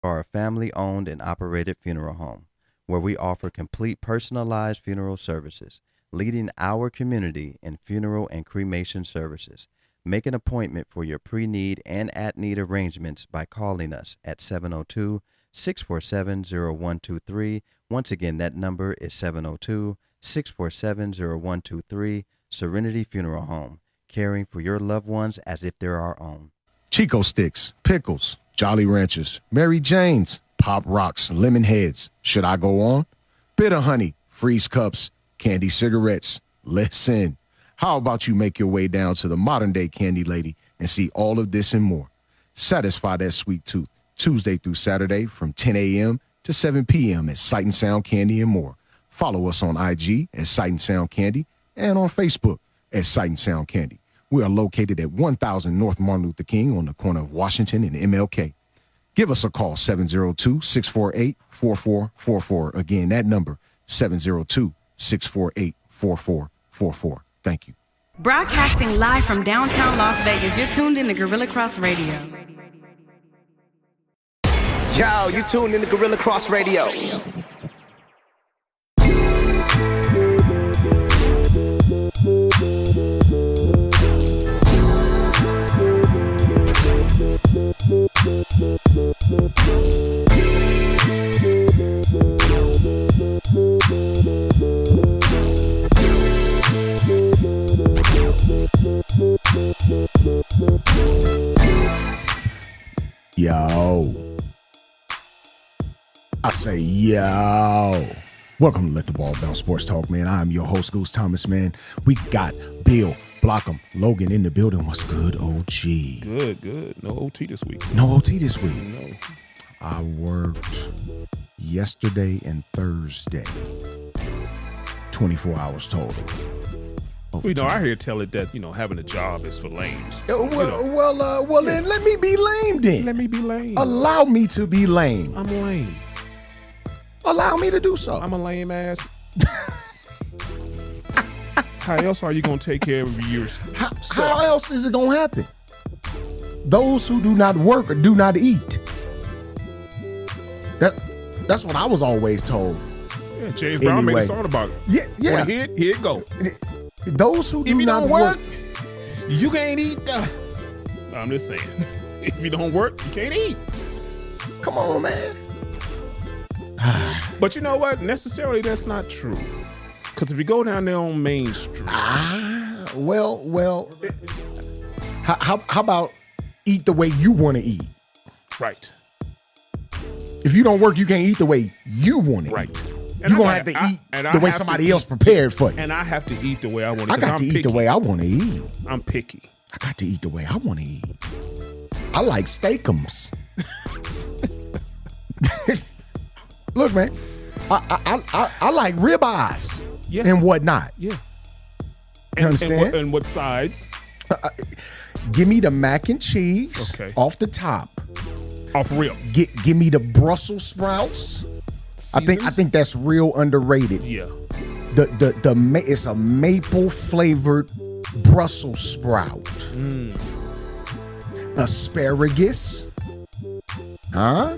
are a family-owned and operated funeral home where we offer complete personalized funeral services, leading our community in funeral and cremation services. Make an appointment for your pre-need and at-need arrangements by calling us at 702-647-0123. Once again, that number is 702-647-0123. Serenity Funeral Home, caring for your loved ones as if they're our own. Chico Sticks, Pickles, Jolly Ranchers, Mary Jane's, Pop Rocks, Lemon Heads. Should I go on? Bitter Honey, Freeze Cups, Candy Cigarettes. Listen, how about you make your way down to the modern-day Candy Lady and see all of this and more? Satisfy that sweet tooth Tuesday through Saturday from 10 a.m. to 7 p.m. at Sight and Sound Candy and more. Follow us on IG at Sight and Sound Candy and on Facebook at Sight and Sound Candy. We are located at 1000 North Martin Luther King on the corner of Washington and MLK. Give us a call, 702-648-4444. Again, that number, 702-648-4444. Thank you. Broadcasting live from downtown Las Vegas, you're tuned in to Gorilla Cross Radio. Yo, you tuned in to Gorilla Cross Radio. Yo. I say, yo. Welcome to Let the Ball Bounce Sports Talk, man. I'm your host, Goose Thomas, man. We got Bill Blockham, Logan in the building. What's good, OG? Good. No OT this week. No OT this week? No. I worked yesterday and Thursday. 24 hours total. Well, I hear tell it that, having a job is for lames. Well, then let me be lame then. Let me be lame. Allow me to be lame. I'm lame. Allow me to do so. I'm a lame ass. How else are you going to take care of yourself? How else is it going to happen? Those who do not work or do not eat. That's what I was always told. Yeah, James Brown made a song about it. Yeah. When here it go. Those who do not work, you can't eat. I'm just saying. If you don't work, you can't eat. Come on, man. But you know what? Necessarily, that's not true. Because if you go down there on Main Street. Well. How about eat the way you want to eat? Right. If you don't work, you can't eat the way you want to eat. You're going to have to eat the way somebody else prepared for you. And I have to eat the way I want to eat. I got to eat the way I want to eat. I'm picky. I got to eat the way I want to eat. I like steakums. Look, man, I like ribeyes and whatnot. Yeah. You understand? And what sides? Give me the mac and cheese off the top. Off rip. Give me the Brussels sprouts. Seasons? I think that's real underrated. Yeah. It's a maple flavored Brussels sprout. Asparagus. Huh?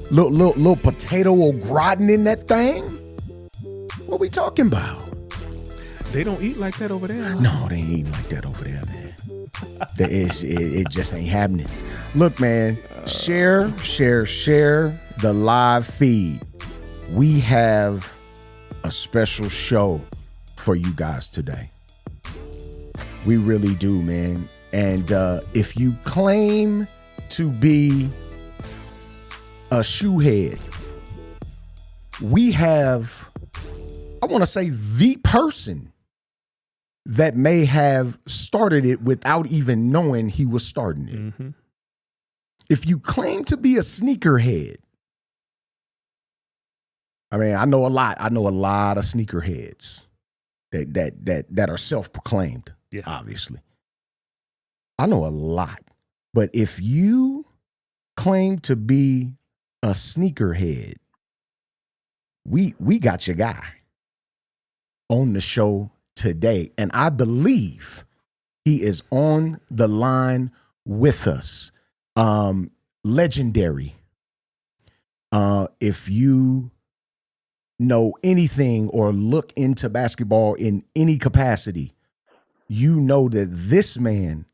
Little potato au gratin in that thing. What we talking about? They don't eat like that over there. Huh? No, they ain't eating like that over there, man. It just ain't happening. Look, man, share the live feed. We have a special show for you guys today. We really do, man. And if you claim to be a shoehead, we have, I want to say, the person that may have started it without even knowing he was starting it. Mm-hmm. If you claim to be a sneakerhead, I mean, I know a lot of sneakerheads that are self-proclaimed, obviously. I know a lot. But if you claim to be a sneakerhead, we got your guy on the show today. And I believe he is on the line with us. Legendary If you know anything or look into basketball in any capacity, you know that this man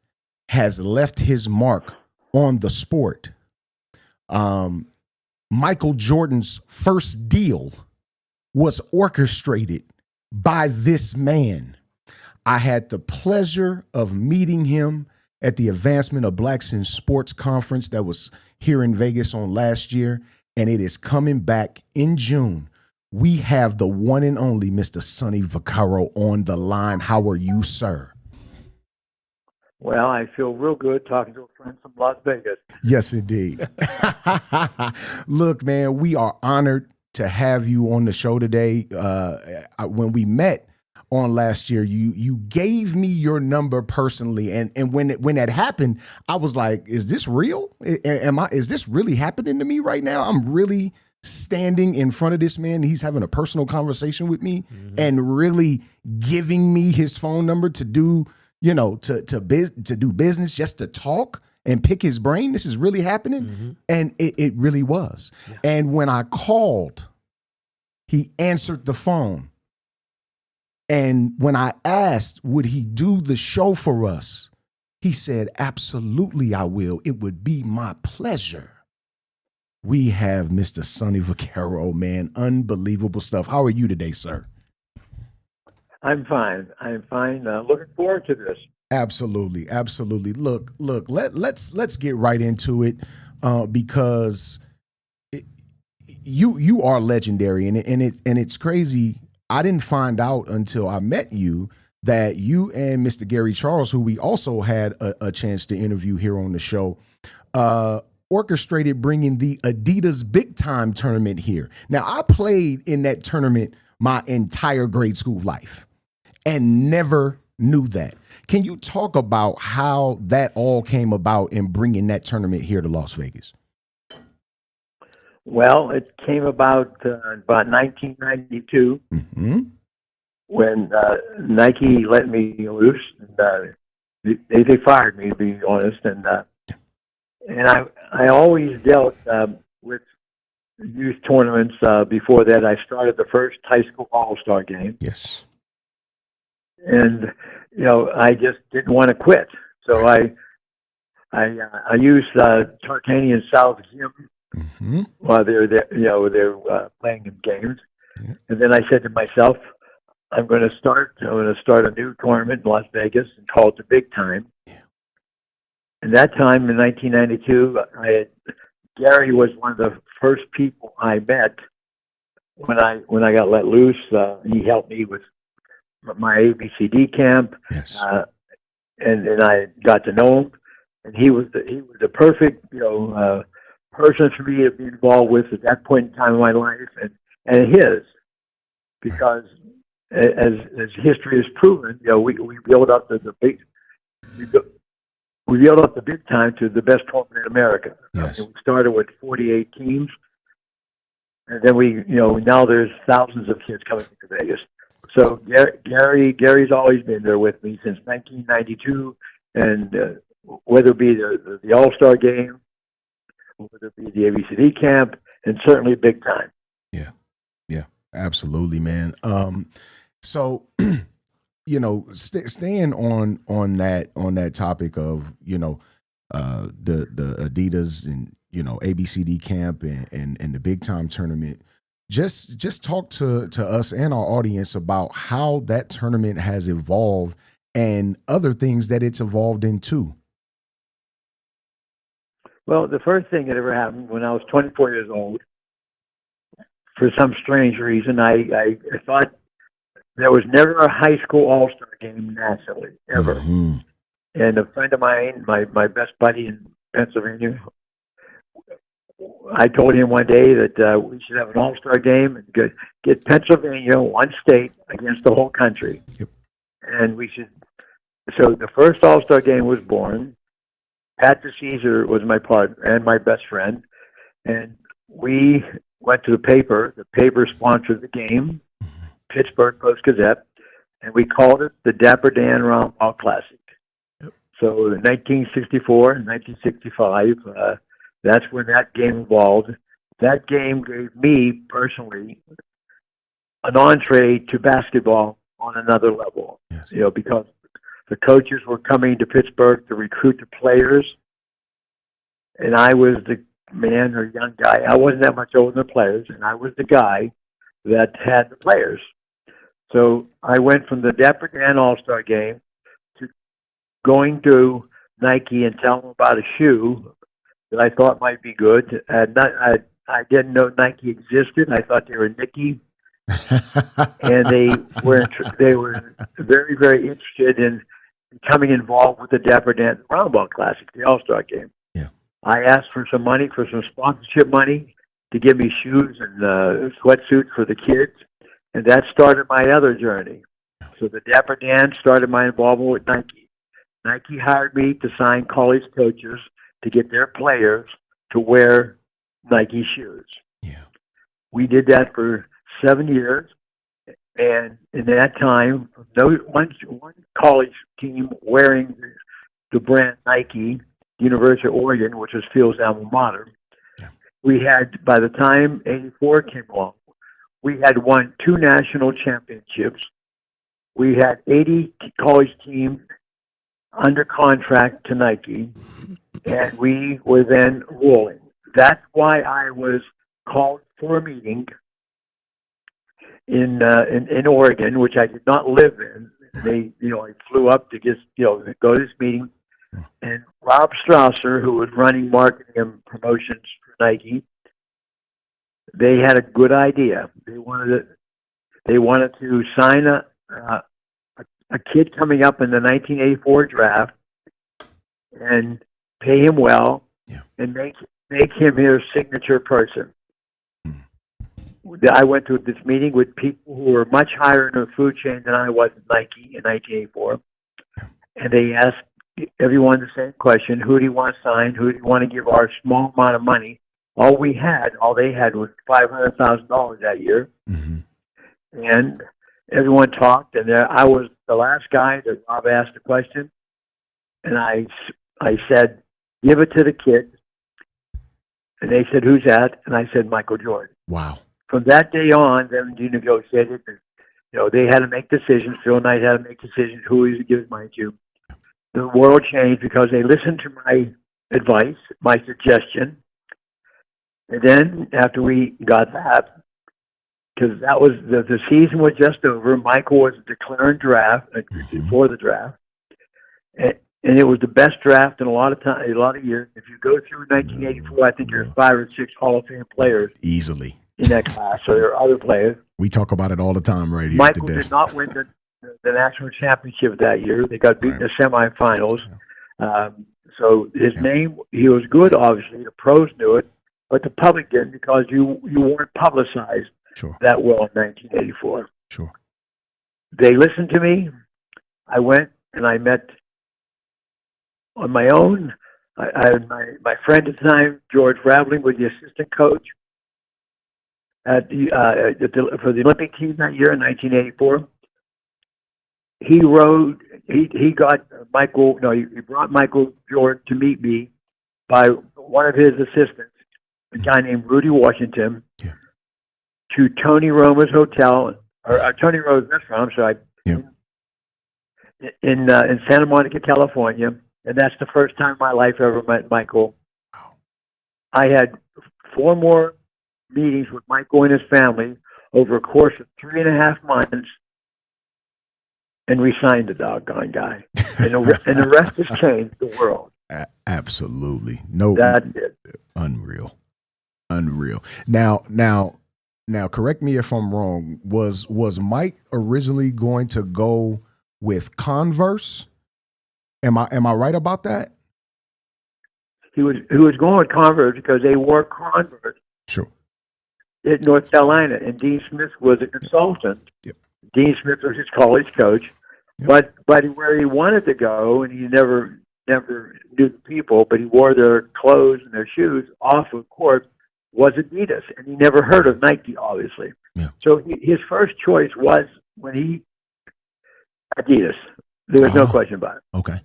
has left his mark on the sport. Michael Jordan's first deal was orchestrated by this man. I had the pleasure of meeting him at the Advancement of Blacks in Sports conference that was here in Vegas on last year, and it is coming back in June. We have the one and only Mr. Sonny Vaccaro on the line. How are you, sir? Well, I feel real good talking to a friend from Las Vegas. Yes, indeed. Look, man, we are honored to have you on the show today. When we met on last year, you gave me your number personally, and when that happened, I was like, "Is this real? Is this really happening to me right now? I'm really standing in front of this man. He's having a personal conversation with me, and really giving me his phone number to do." To do business, just to talk and pick his brain. This is really happening. And it really was. Yeah. And when I called, he answered the phone. And when I asked, would he do the show for us? He said, absolutely, I will. It would be my pleasure. We have Mr. Sonny Vaccaro, man. Unbelievable stuff. How are you today, sir? I'm fine. Looking forward to this. Absolutely. Look. Let's get right into it, because you are legendary, and it's crazy. I didn't find out until I met you that you and Mr. Gary Charles, who we also had a chance to interview here on the show, orchestrated bringing the Adidas Big Time tournament here. Now, I played in that tournament my entire grade school life and never knew that. Can you talk about how that all came about in bringing that tournament here to Las Vegas? Well, it came about 1992 when Nike let me loose. And, they fired me, to be honest, and I always dealt with youth tournaments. Before that, I started the first high school All-Star game. Yes. And, I just didn't want to quit. So I used Tarkanian South Gym while they're there, they're playing in games. Yeah. And then I said to myself, I'm going to start a new tournament in Las Vegas and call it the Big Time. Yeah. And that time in 1992, Gary was one of the first people I met when I got let loose. He helped me with my ABCD camp, yes. And I got to know him, and he was the perfect person for me to be involved with at that point in time in my life, and his, because as history has proven, we built up the big time to the best tournament in America. Yes. We started with 48 teams, and then now there's thousands of kids coming to Vegas. So Gary's always been there with me since 1992, and whether it be the All-Star game, whether it be the ABCD camp, and certainly Big Time. Yeah, absolutely, man. So staying on that topic of the Adidas and ABCD camp and the Big Time tournament. Just talk to us and our audience about how that tournament has evolved and other things that it's evolved into. Well, the first thing that ever happened when I was 24 years old, for some strange reason, I thought there was never a high school all-star game nationally, ever. Mm-hmm. And a friend of mine, my best buddy in Pennsylvania, I told him one day that we should have an all-star game and get Pennsylvania, one state, against the whole country. Yep. And we should. So the first all-star game was born. Pat DeCesar was my partner and my best friend. And we went to the paper. The paper sponsored the game, Pittsburgh Post-Gazette, and we called it the Dapper Dan Roundball Classic. Yep. So in 1964 and 1965, that's when that game evolved. that game gave me personally an entree to basketball on another level. Yes. Because the coaches were coming to Pittsburgh to recruit the players, and I was the man or young guy. I wasn't that much older than the players, and I was the guy that had the players. So I went from the Dapper Dan All-Star game to going to Nike and telling them about a shoe that I thought might be good. I didn't know Nike existed. I thought they were Nicky, and they were very, very interested in becoming involved with the Dapper Dan Roundball Classic, the All-Star game. Yeah. I asked for some money, for some sponsorship money, to give me shoes and sweatsuits for the kids, and that started my other journey. So the Dapper Dan started my involvement with Nike. Nike hired me to sign college coaches to get their players to wear Nike shoes. Yeah. We did that for 7 years, and in that time, one college team wearing the brand Nike, University of Oregon, which was Phil's alma mater. Yeah. We had, by the time '84 came along, we had won 2 national championships. We had 80 college teams under contract to Nike, and we were then rolling. That's why I was called for a meeting in Oregon, which I did not live in. I flew up to just go to this meeting, and Rob Strausser, who was running marketing and promotions for Nike, they had a good idea. They wanted to sign a kid coming up in the 1984 draft and pay him well, and make him his signature person. I went to this meeting with people who were much higher in the food chain than I was at Nike in 1984, and they asked everyone the same question: who do you want to sign? Who do you want to give our small amount of money? All they had was $500,000 that year, and everyone talked. And I was the last guy that Rob asked the question, and I said, "Give it to the kid." And they said, "Who's that?" And I said, "Michael Jordan." Wow. From that day on, then you negotiated. They had to make decisions. Phil Knight had to make decisions who he would give his money to. The world changed because they listened to my advice, my suggestion. And then after we got that, because that was the season was just over, Michael was declaring draft before the draft, and it was the best draft in a lot of years. If you go through 1984, I think there are 5 or 6 Hall of Fame players easily in that class. So there are other players. We talk about it all the time right here. Michael did not win the national championship that year. They got beat in the semifinals. So his name, he was good, obviously. The pros knew it, but the public didn't because you weren't publicized that well in 1984. Sure. They listened to me. I went and I met on my own. I had my friend at the time, George Raveling, was the assistant coach for the Olympic team that year in 1984. He got Michael. No, he brought Michael Jordan to meet me by one of his assistants, a guy named Rudy Washington, to Tony Roma's hotel or Tony Roma's restaurant. I'm sorry, in Santa Monica, California, and that's the first time in my life I ever met Michael. I had 4 more meetings with Michael and his family over a course of 3.5 months, and we signed the doggone guy. And the rest has changed the world. Absolutely. No, that's it. Unreal. Now, correct me if I'm wrong. Was Mike originally going to go with Converse? Am I right about that? He was going with Converse because they wore Converse. Sure. In North Carolina, and Dean Smith was a consultant. Yep. Dean Smith was his college coach, but where he wanted to go, and he never knew the people, but he wore their clothes and their shoes off of court, was Adidas, and he never heard of Nike, obviously. Yeah. So his first choice was Adidas. There was no question about it. Okay.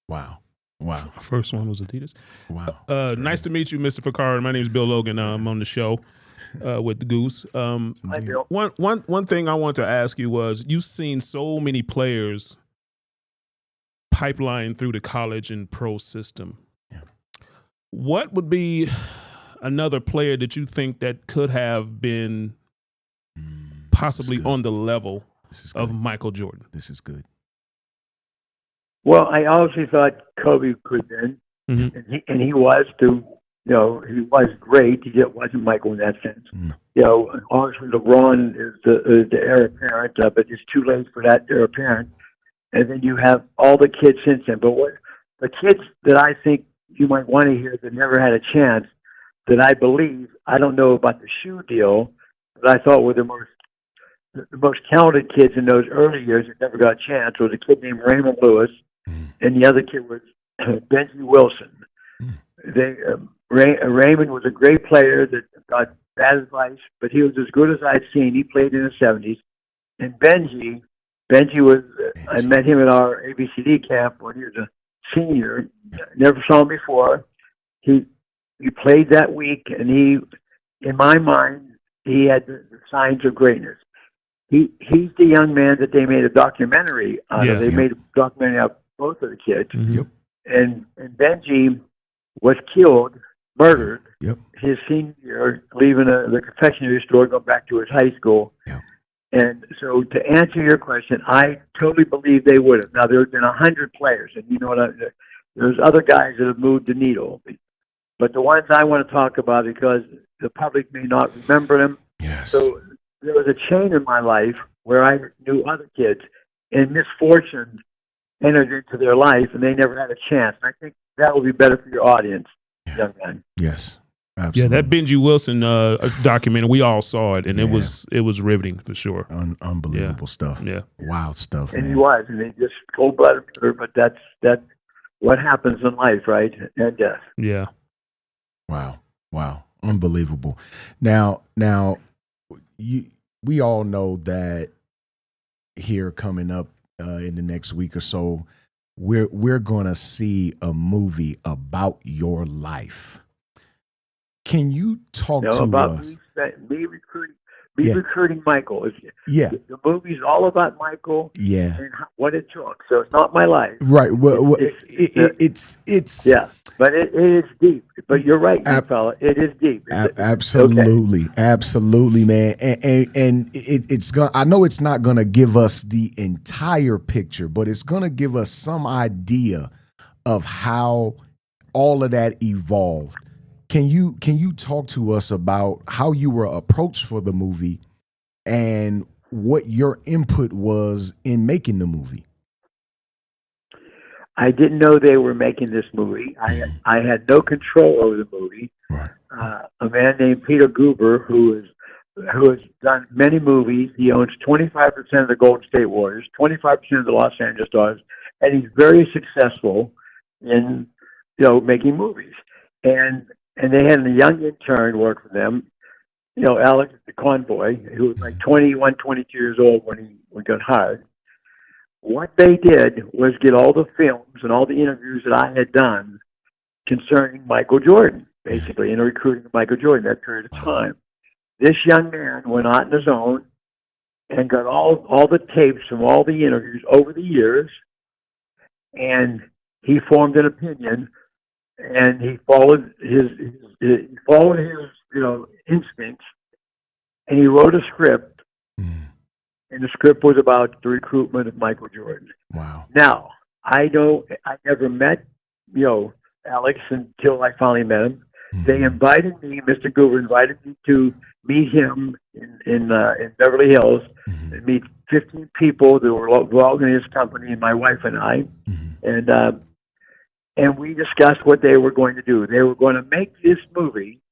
Wow. Wow. First one was Adidas. Wow. Nice to meet you, Mr. Vaccaro. My name is Bill Logan. I'm on the show with the Goose. Hi, Bill. One thing I want to ask you was, you've seen so many players pipeline through the college and pro system. Yeah. What would be another player that you think that could have been possibly on the level of Michael Jordan? This is good. Well, I honestly thought Kobe could have been, and he was too. He was great. He just wasn't Michael in that sense. Obviously LeBron is the heir apparent, but it's too late for that heir apparent. And then you have all the kids since then. But what the kids that I think you might want to hear that never had a chance, that I believe, I don't know about the shoe deal, but I thought were the most talented kids in those early years that never got a chance was a kid named Raymond Lewis, and the other kid was Benji Wilson. Raymond was a great player that got bad advice, but he was as good as I'd seen. He played in the 70s. And Benji was, I met him at our ABCD camp when he was a senior. Never saw him before. He played that week, and in my mind, he had the signs of greatness. He's the young man that they made a documentary out of. They made a documentary out of both of the kids. Yep. And Benji was killed, murdered, Yep. his senior year, leaving the confectionery store, going back to his high school. Yep. And so to answer your question, I totally believe they would have. Now, there's been 100 players, and you know what? There's other guys that have moved the needle. But the ones I want to talk about, because the public may not remember them. Yes. So there was a chain in my life where I knew other kids, and misfortune entered into their life, and they never had a chance. And I think that will be better for your audience, young man. Yes. Absolutely. Yeah, that Benji Wilson documentary, we all saw it, and it was riveting for sure. Unbelievable stuff. Yeah, wild stuff. And man. he was, and they just cold-blooded murder. But that's what happens in life, right? And death. Yeah. Wow, unbelievable. Now, we all know that here coming up in the next week or so, we're gonna see a movie about your life. Can you talk to about us? Me recruiting Michael. The movie's all about Michael. Yeah. And what it took. So it's not my life. Right. Well, it's but it is deep. But you're right, fella. It is deep. Absolutely, absolutely, man. And it's gonna. I know it's not gonna give us the entire picture, but it's gonna give us some idea of how all of that evolved. Can you talk to us about how you were approached for the movie and what your input was in making the movie? I didn't know they were making this movie. I had no control over the movie. Right. A man named Peter Guber, who has done many movies. He owns 25% of the Golden State Warriors, 25% of the Los Angeles Stars, and he's very successful in making movies. And they had a young intern work for them, Alex the Convoy, who was like 21, 22 years old when he got hired. What they did was get all the films and all the interviews that I had done concerning Michael Jordan, basically, in recruiting Michael Jordan that period of time. This young man went out on his own and got all the tapes from all the interviews over the years, and he formed an opinion. And he followed his instincts, and he wrote a script. And the script was about the recruitment of Michael Jordan. Wow. Now, I never met Alex until I finally met him. They invited me. Mr. Goober invited me to meet him in Beverly Hills and meet 15 people that were involved in his company, and my wife and I. And we discussed what they were going to do. They were going to make this movie,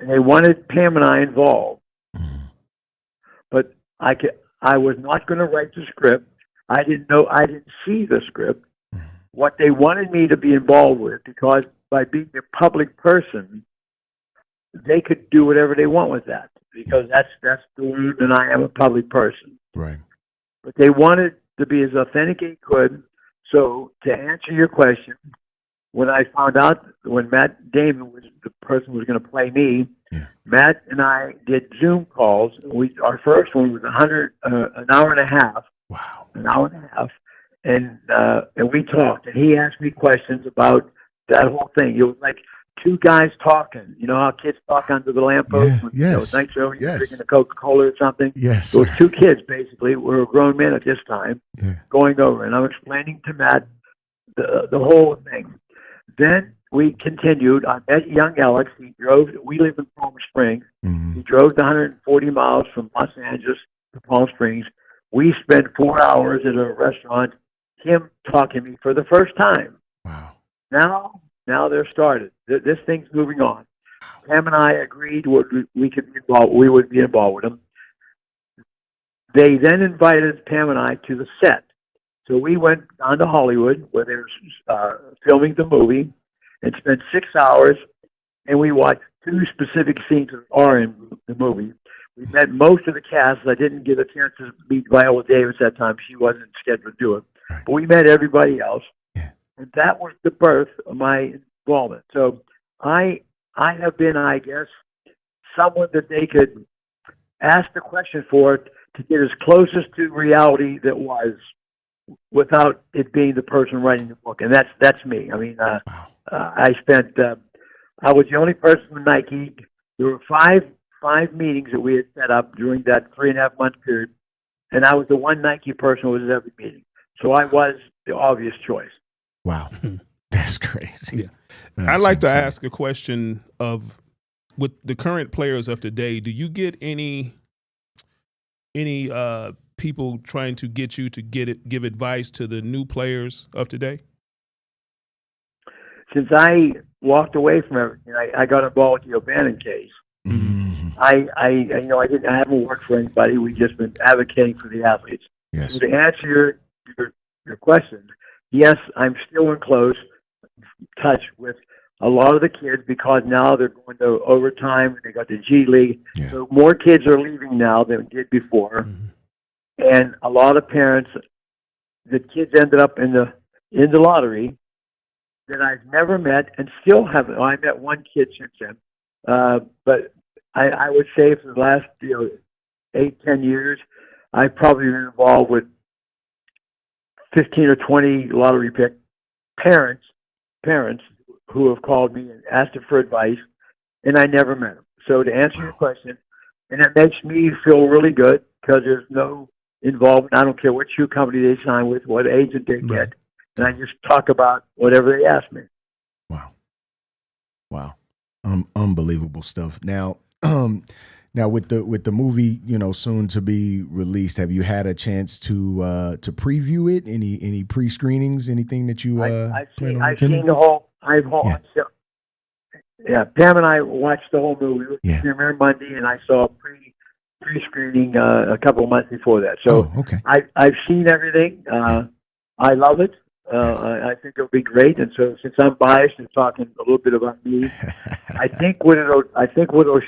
and they wanted Pam and I involved. But I was not going to write the script. I didn't see the script. What they wanted me to be involved with, because by being a public person, they could do whatever they want with that, because that's the way that I am, a public person. Right. But they wanted to be as authentic as they could. So to answer your question, when I found out when Matt Damon was the person who was going to play me, Matt and I did Zoom calls. Our first one was an hour and a half. Wow. An hour and a half, and we talked, and he asked me questions about that whole thing. It was like two guys talking. You know how kids talk under the lamppost? Night show, you're drinking a Coca-Cola or something? Yes. Those two kids, basically, were grown men at this time, going over, and I'm explaining to Matt the whole thing. Then we continued. I met young Alex. We live in Palm Springs. Mm-hmm. He drove the 140 miles from Los Angeles to Palm Springs. We spent 4 hours at a restaurant, him talking to me for the first time. Wow. Now they're started. This thing's moving on. Pam and I agreed we could be involved. We would be involved with them. They then invited Pam and I to the set. So we went down to Hollywood where they were filming the movie and spent 6 hours, and we watched two specific scenes that are in the movie. We met most of the cast. I didn't get a chance to meet Viola Davis that time. She wasn't scheduled to do it. But we met everybody else. Yeah. And that was the birth of my involvement. So I have been, I guess, someone that they could ask the question for to get as closest to reality that was without it being the person writing the book. And that's me. I mean, I was the only person with Nike. There were five meetings that we had set up during that 3.5 month period, and I was the one Nike person who was at every meeting. So I was the obvious choice. Wow. That's crazy. Yeah. I'd like to ask a question of, with the current players of today, do you get any people trying to get you to give advice to the new players of today? Since I walked away from everything, I got involved with the O'Bannon case. Mm-hmm. I haven't worked for anybody. We've just been advocating for the athletes. Yes. So to answer your question, yes, I'm still in close touch with a lot of the kids because now they're going to overtime and they got the G League. Yeah. So more kids are leaving now than did before. Mm-hmm. And a lot of parents, the kids ended up in the lottery that I've never met and still haven't. I met one kid since then. But I would say for the last 8-10 years, I've probably been involved with 15 or 20 lottery pick parents who have called me and asked for advice, and I never met them. So to answer your question, and it makes me feel really good because there's no involvement. I don't care what shoe company they sign with, what agent they get, and I just talk about whatever they ask me. Wow. Unbelievable stuff. Now with the movie, soon to be released, have you had a chance to preview it? Any pre-screenings? Anything that you I've seen the whole. Pam and I watched the whole movie. We premiered Monday, and I saw a pre-screening a couple of months before that. So okay. I've seen everything. I love it. I think it'll be great. And so since I'm biased and talking a little bit about me, I think what it'll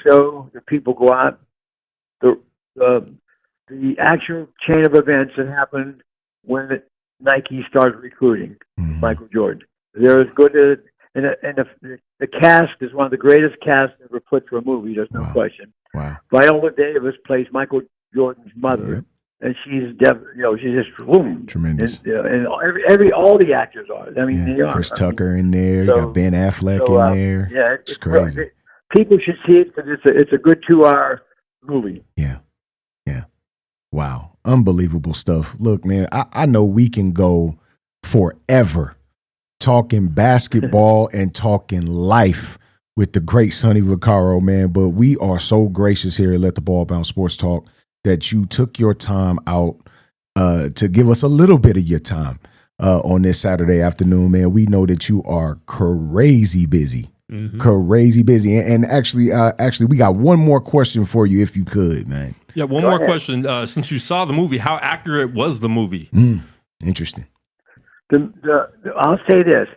show the people go out the actual chain of events that happened when Nike started recruiting Michael Jordan. They're as good as and the cast is one of the greatest casts ever put to a movie. There's no question. Wow. Viola Davis plays Michael Jordan's mother. And she's just boom, tremendous. And all the actors are. I mean, they are. Chris Tucker in there. You got Ben Affleck in there. Yeah, it's crazy. People should see it because it's a good 2-hour movie. Yeah. Wow, unbelievable stuff. Look, man, I know we can go forever talking basketball and talking life with the great Sonny Vaccaro, man. But we are so gracious here at Let the Ball Bounce Sports Talk that you took your time out to give us a little bit of your time on this Saturday afternoon, man. We know that you are crazy busy, crazy busy. And actually, we got one more question for you, if you could, man. Yeah, one more question. Since you saw the movie, how accurate was the movie? Interesting. I'll say this: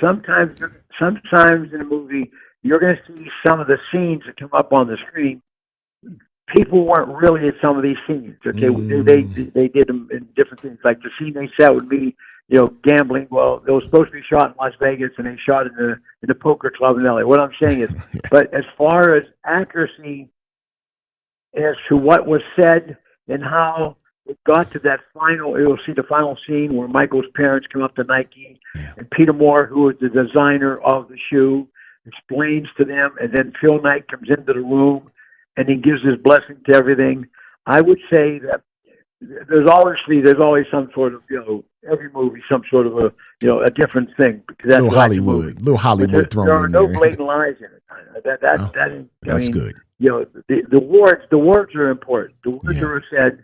sometimes in a movie, you're going to see some of the scenes that come up on the screen. People weren't really at some of these scenes. Okay, they did them in different things. Like the scene they set with me gambling. Well, it was supposed to be shot in Las Vegas, and they shot in the poker club in LA. What I'm saying is, but as far as accuracy as to what was said and how it got to that final, you'll see the final scene where Michael's parents come up to Nike, and Peter Moore, who is the designer of the shoe, explains to them, and then Phil Knight comes into the room, and he gives his blessing to everything. I would say that there's always some sort of, every movie, some sort of a different thing. Because that's little Hollywood thrown in there. There are no blatant lies in it. That's good. The words are important. The words that are said,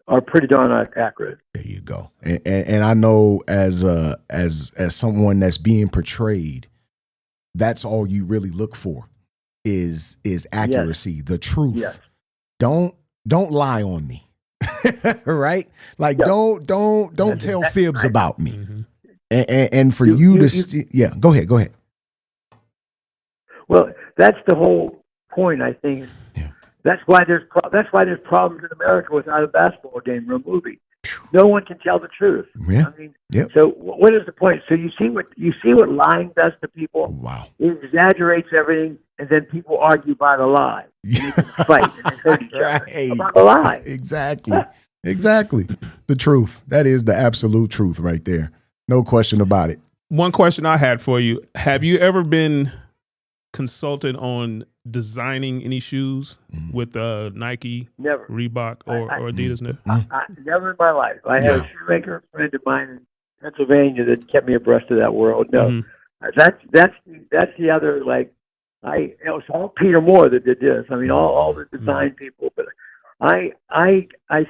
are pretty darn accurate. There you go. And I know as someone that's being portrayed, that's all you really look for is accuracy, the truth. Yes. Don't lie on me. Right? Like don't tell fibs about me. Mm-hmm. And for you to go ahead. Well, that's the whole point, I think. Yeah. That's why there's problems in America without a basketball game or a movie. No one can tell the truth. Yeah. I mean, yep. So what is the point? So you see what lying does to people? Wow. It exaggerates everything, and then people argue about a lie. And they can fight and they hurt each other about a lie. Exactly. The truth. That is the absolute truth right there. No question about it. One question I had for you: have you ever been consulted on designing any shoes with Nike, Never, Reebok, or Adidas? Never in my life. I had a shoemaker friend of mine in Pennsylvania that kept me abreast of that world. No, that's the other. Like it was all Peter Moore that did this. I mean, all the design people. But I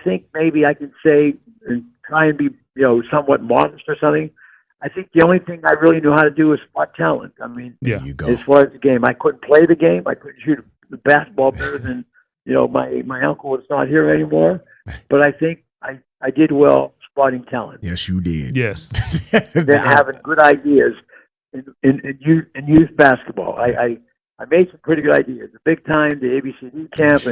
think maybe I can say and try and be somewhat modest or something. I think the only thing I really knew how to do was spot talent. I mean, you go. As far as the game, I couldn't play the game. I couldn't shoot the basketball better than my uncle is not here anymore. But I think I did well spotting talent. Yes, you did. Yes. Then having good ideas in youth basketball. I made some pretty good ideas. The big time, the ABCD camp,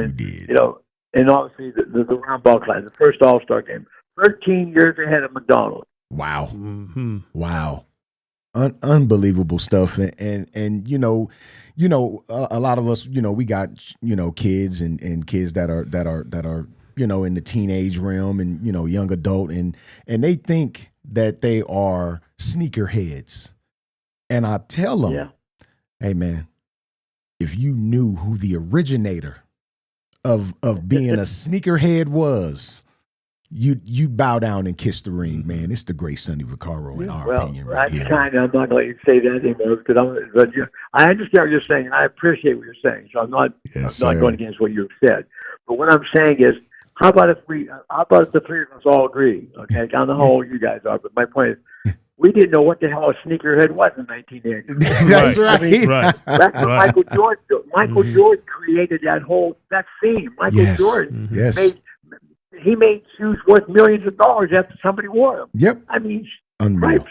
and obviously the round ball class, the first All-Star game. 13 years ahead of McDonald's. Wow. Mm-hmm. Wow. Unbelievable stuff. And a lot of us, we got, kids and kids that are, in the teenage realm and, young adult and they think that they are sneakerheads. And I tell them, hey man, if you knew who the originator of being a sneakerhead was, you bow down and kiss the ring, man. It's the great Sonny Vaccaro in our opinion, right here. I'm not going to let you say that anymore because I understand what you're saying. I appreciate what you're saying, so I'm not going against what you've said. But what I'm saying is, how about if the three of us all agree? Okay, I don't know how old you guys are, but my point is, we didn't know what the hell a sneakerhead was in 1980. That's right. I mean, Right. That's what Michael Jordan created that theme. Michael Jordan made shoes worth millions of dollars after somebody wore them. Yep. I mean, unreal.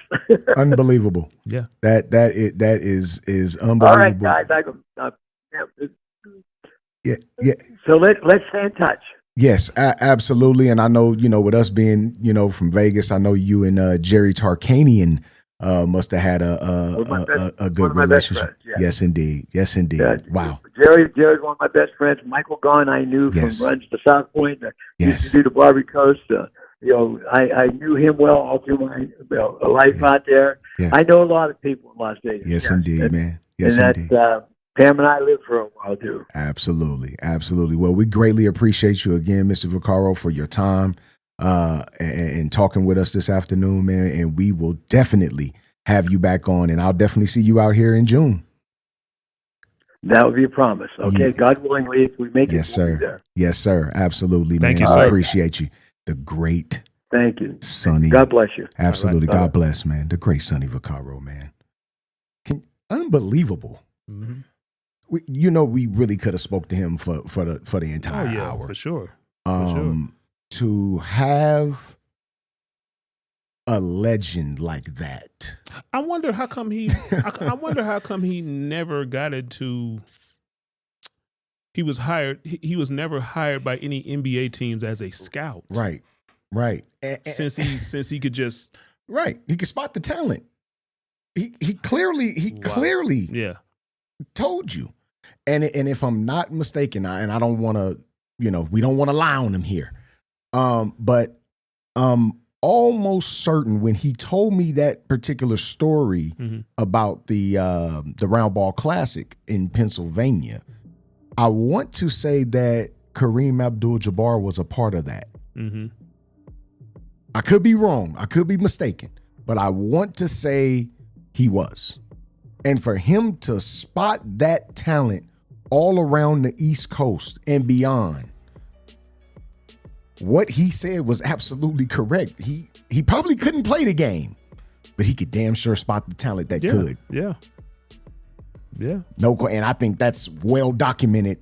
Unbelievable. Yeah. That is unbelievable. All right, guys. Yeah. So let's stay in touch. Yes, absolutely. And I know, with us being, from Vegas, I know you and Jerry Tarkanian must have had a good relationship. Yes, indeed. Yes, indeed. Yeah, wow. Jerry's one of my best friends. Michael Gunn, I knew from runs to South Point. Used to do the Barbie Coast. I knew him well all through my life out there. Yes. I know a lot of people in Las Vegas. Yes, indeed, man. Yes, and indeed. Pam and I lived for a while too. Absolutely, absolutely. Well, we greatly appreciate you again, Mr. Vaccaro, for your time and talking with us this afternoon, man. And we will definitely have you back on, and I'll definitely see you out here in June. That would be a promise. Okay, God willing, if we make it, yes, sir. We'll be there. Yes, sir. Absolutely, man. Thank you, I sir. appreciate you. The great Thank you, Sonny. God bless you. Absolutely, Right. God bless, man. The great Sonny Vaccaro, man. Unbelievable. Mm-hmm. We really could have spoke to him for the entire hour. For sure. To have a legend like that. I wonder how come he. I wonder how come he never got into. He was hired. He was never hired by any NBA teams as a scout. Right. Right. Since he could just right. He could spot the talent. He clearly yeah. told you. And if I'm not mistaken, and I don't want to, we don't want to lie on him here. But almost certain when he told me that particular story about the Round Ball Classic in Pennsylvania, I want to say that Kareem Abdul-Jabbar was a part of that. Mm-hmm. I could be wrong. I could be mistaken. But I want to say he was. And for him to spot that talent all around the East Coast and beyond, what he said was absolutely correct. He probably couldn't play the game, but he could damn sure spot the talent that could. Yeah. Yeah. No, and I think that's well documented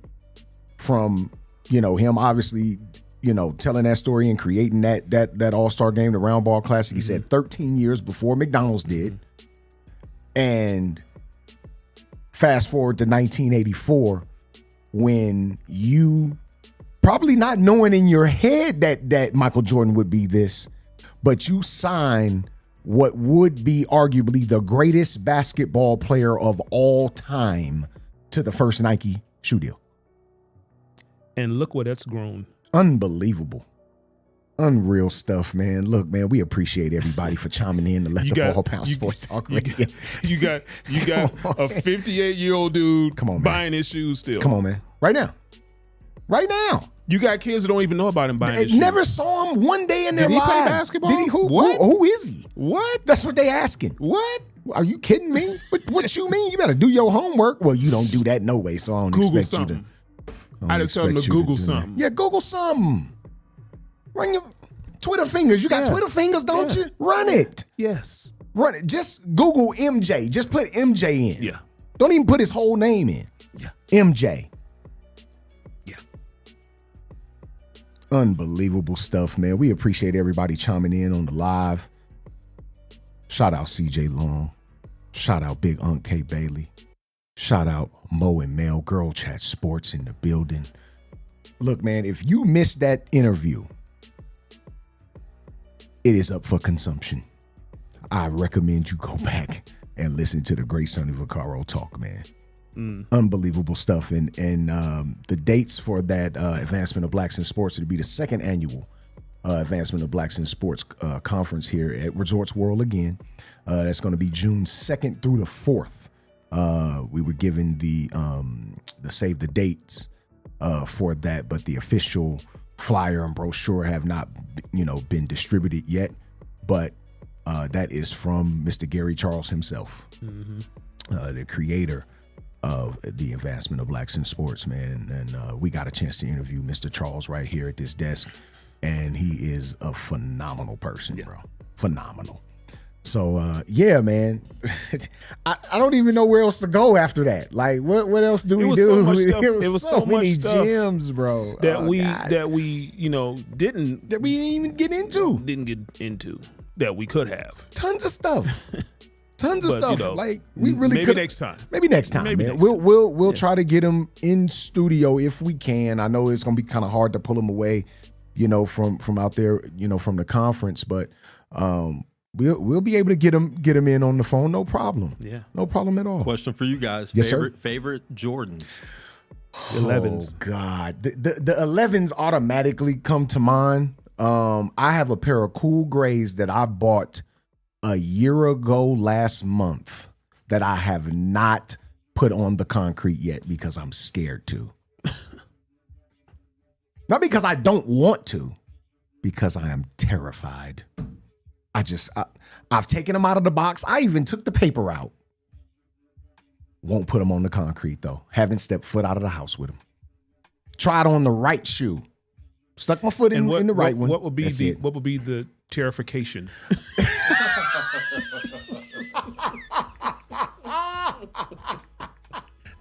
from, him obviously, telling that story and creating that All-Star game, the Round Ball Classic. He said 13 years before McDonald's did. And fast forward to 1984, when you probably not knowing in your head that Michael Jordan would be this, but you sign what would be arguably the greatest basketball player of all time to the first Nike shoe deal. And look what that's grown. Unbelievable. Unreal stuff, man. Look, man, we appreciate everybody for chiming in to Let the Ball Pound Sports Talk Radio. You got a 58-year-old dude Come on, man. buying his shoes still. Come on, man. Right now. You got kids that don't even know about him buying his shoes. Never saw him one day in their Did he lives. play basketball? Did he? What? Who is he? What? That's what they asking. What? Are you kidding me? What you mean? You better do your homework. Well, you don't do that no way, so I don't Google expect something. you to. I just tell them to Google something. Yeah, Google something. Run your Twitter fingers. You got Twitter fingers, don't you? Run it. Yes. Run it. Just Google MJ. Just put MJ in. Yeah. Don't even put his whole name in. Yeah. MJ. Yeah. Unbelievable stuff, man. We appreciate everybody chiming in on the live. Shout out CJ Long. Shout out Big Unc K. Bailey. Shout out Mo and Mel, Girl Chat Sports in the building. Look, man, if you missed that interview, it is up for consumption. I recommend you go back and listen to the great Sonny Vaccaro talk, man. Unbelievable stuff. And the dates for that Advancement of Blacks in Sports, it'll be the second annual Advancement of Blacks in Sports conference here at Resorts World again. That's going to be June 2nd through the 4th. We were given the save the dates for that, but the official flyer and brochure have not, been distributed yet. But that is from Mr. Gary Charles himself, the creator of the Advancement of Blacks in Sports, man. And we got a chance to interview Mr. Charles right here at this desk, and he is a phenomenal person, bro. Phenomenal. So, yeah, man, I don't even know where else to go after that. Like, what else do we do? So much stuff. It was so many gems, bro. That we didn't even get into. That we could have. Tons of stuff. Tons of But, stuff. Like, we really maybe could. next time. Maybe next time, Maybe man. next time. We'll try to get him in studio if we can. I know it's gonna be kind of hard to pull him away, from out there, from the conference, but we'll be able to get him in on the phone, no problem. Yeah. No problem at all. Question for you guys. Yes, sir. Favorite Jordans. 11s. Oh God. The 11s automatically come to mind. I have a pair of cool grays that I bought a year ago last month that I have not put on the concrete yet because I'm scared to. Not because I don't want to, because I am terrified. I've taken them out of the box. I even took the paper out. Won't put them on the concrete though. Haven't stepped foot out of the house with them. Tried on the right shoe. Stuck my foot in the right one. What would be That's it. what would be the terrification?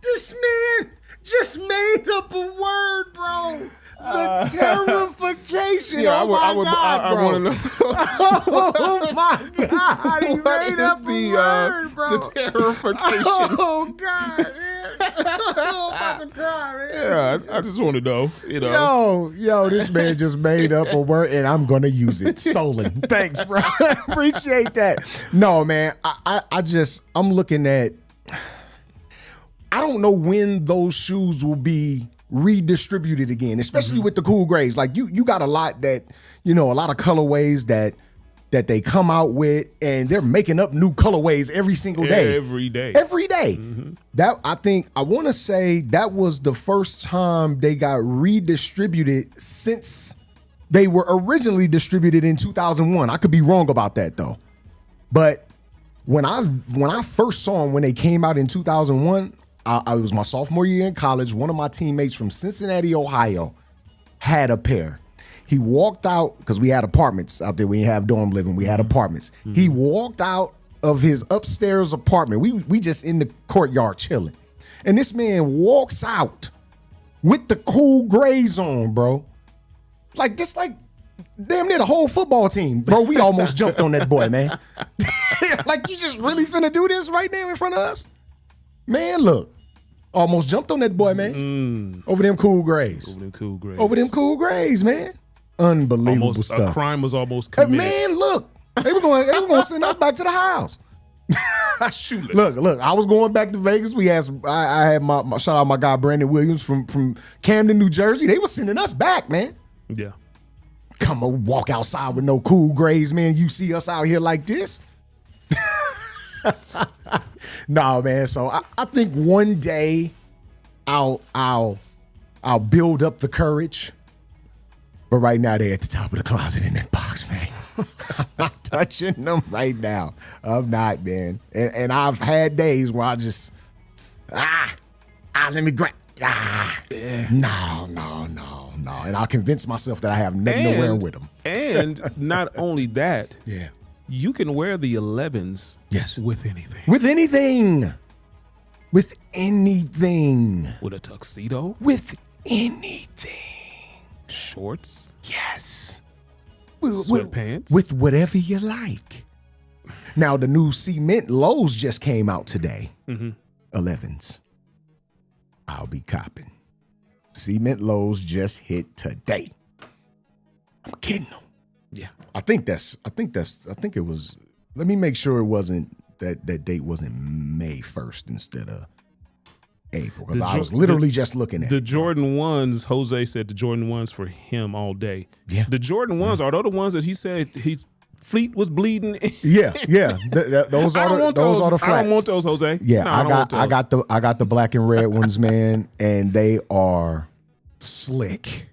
This man just made up a word, bro. The terrification. Yeah, oh my God, bro. I want to know. Oh my God. He What made is up a word, bro. the terrification? Oh God, man. about to cry, man. Yeah, I just want to know, you know. Yo, this man just made up a word, and I'm gonna use it. Stolen. Thanks, bro. Appreciate that. No, man, I'm looking at. I don't know when those shoes will be redistributed again, especially with the cool grays. Like you got a lot that, a lot of colorways that they come out with, and they're making up new colorways every single day. Every day. Mm-hmm. That I want to say that was the first time they got redistributed since they were originally distributed in 2001. I could be wrong about that though. But when I first saw them when they came out in 2001, I was my sophomore year in college. One of my teammates from Cincinnati, Ohio, had a pair. He walked out, because we had apartments out there. We didn't have dorm living. We had apartments. Mm-hmm. He walked out of his upstairs apartment. We just in the courtyard chilling. And this man walks out with the cool grays on, bro. Like damn near the whole football team. Bro, we almost jumped on that boy, man. Like, you just really finna do this right now in front of us? Man, look. Almost jumped on that boy, man. Over them cool grays. Over them cool grays, man. Unbelievable stuff. A crime was almost committed. Man, look. They were going to send us back to the house. Shoeless. Look, I was going back to Vegas. I had my shout out my guy Brandon Williams from Camden, New Jersey. They were sending us back, man. Yeah. Come on, walk outside with no cool grays, man. You see us out here like this? No, man. So I think one day I'll build up the courage. But right now they're at the top of the closet in that box, man. I'm not touching them right now. I'm not, man. And I've had days where I just let me grab. No. And I'll convince myself that I have nothing to wear with them. And not only that, yeah, you can wear the 11s with anything. With anything. With anything. With a tuxedo? With anything. Shorts? Yes. Sweatpants? With whatever you like. Now, the new cement lows just came out today. 11s. I'll be copping. Cement lows just hit today. I'm kidding them. Yeah. I think it was, let me make sure it wasn't, that date wasn't May 1st instead of April, because I was literally just looking at the Jordan 1s. Jose said the Jordan 1s for him all day. Yeah. The Jordan 1s are those the ones that he said his feet was bleeding? Yeah. Those are the flats. I don't want those, Jose. Yeah, no, I got the black and red ones, man, and they are slick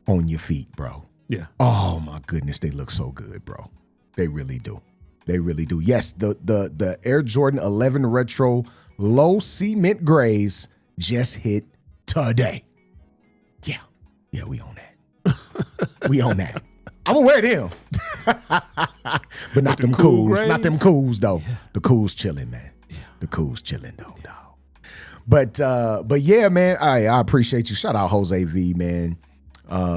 on your feet, bro. Yeah. Oh my goodness, they look so good, bro. They really do. They really do. Yes, the Air Jordan 11 Retro low cement grays just hit today. Yeah, we own that. We own that. I'm gonna wear them, but not them cool cools. grays? Not them cools though. Yeah. The cools chilling, man. Yeah. The cools chilling though, dog. But yeah, man. I appreciate you. Shout out Jose V, man.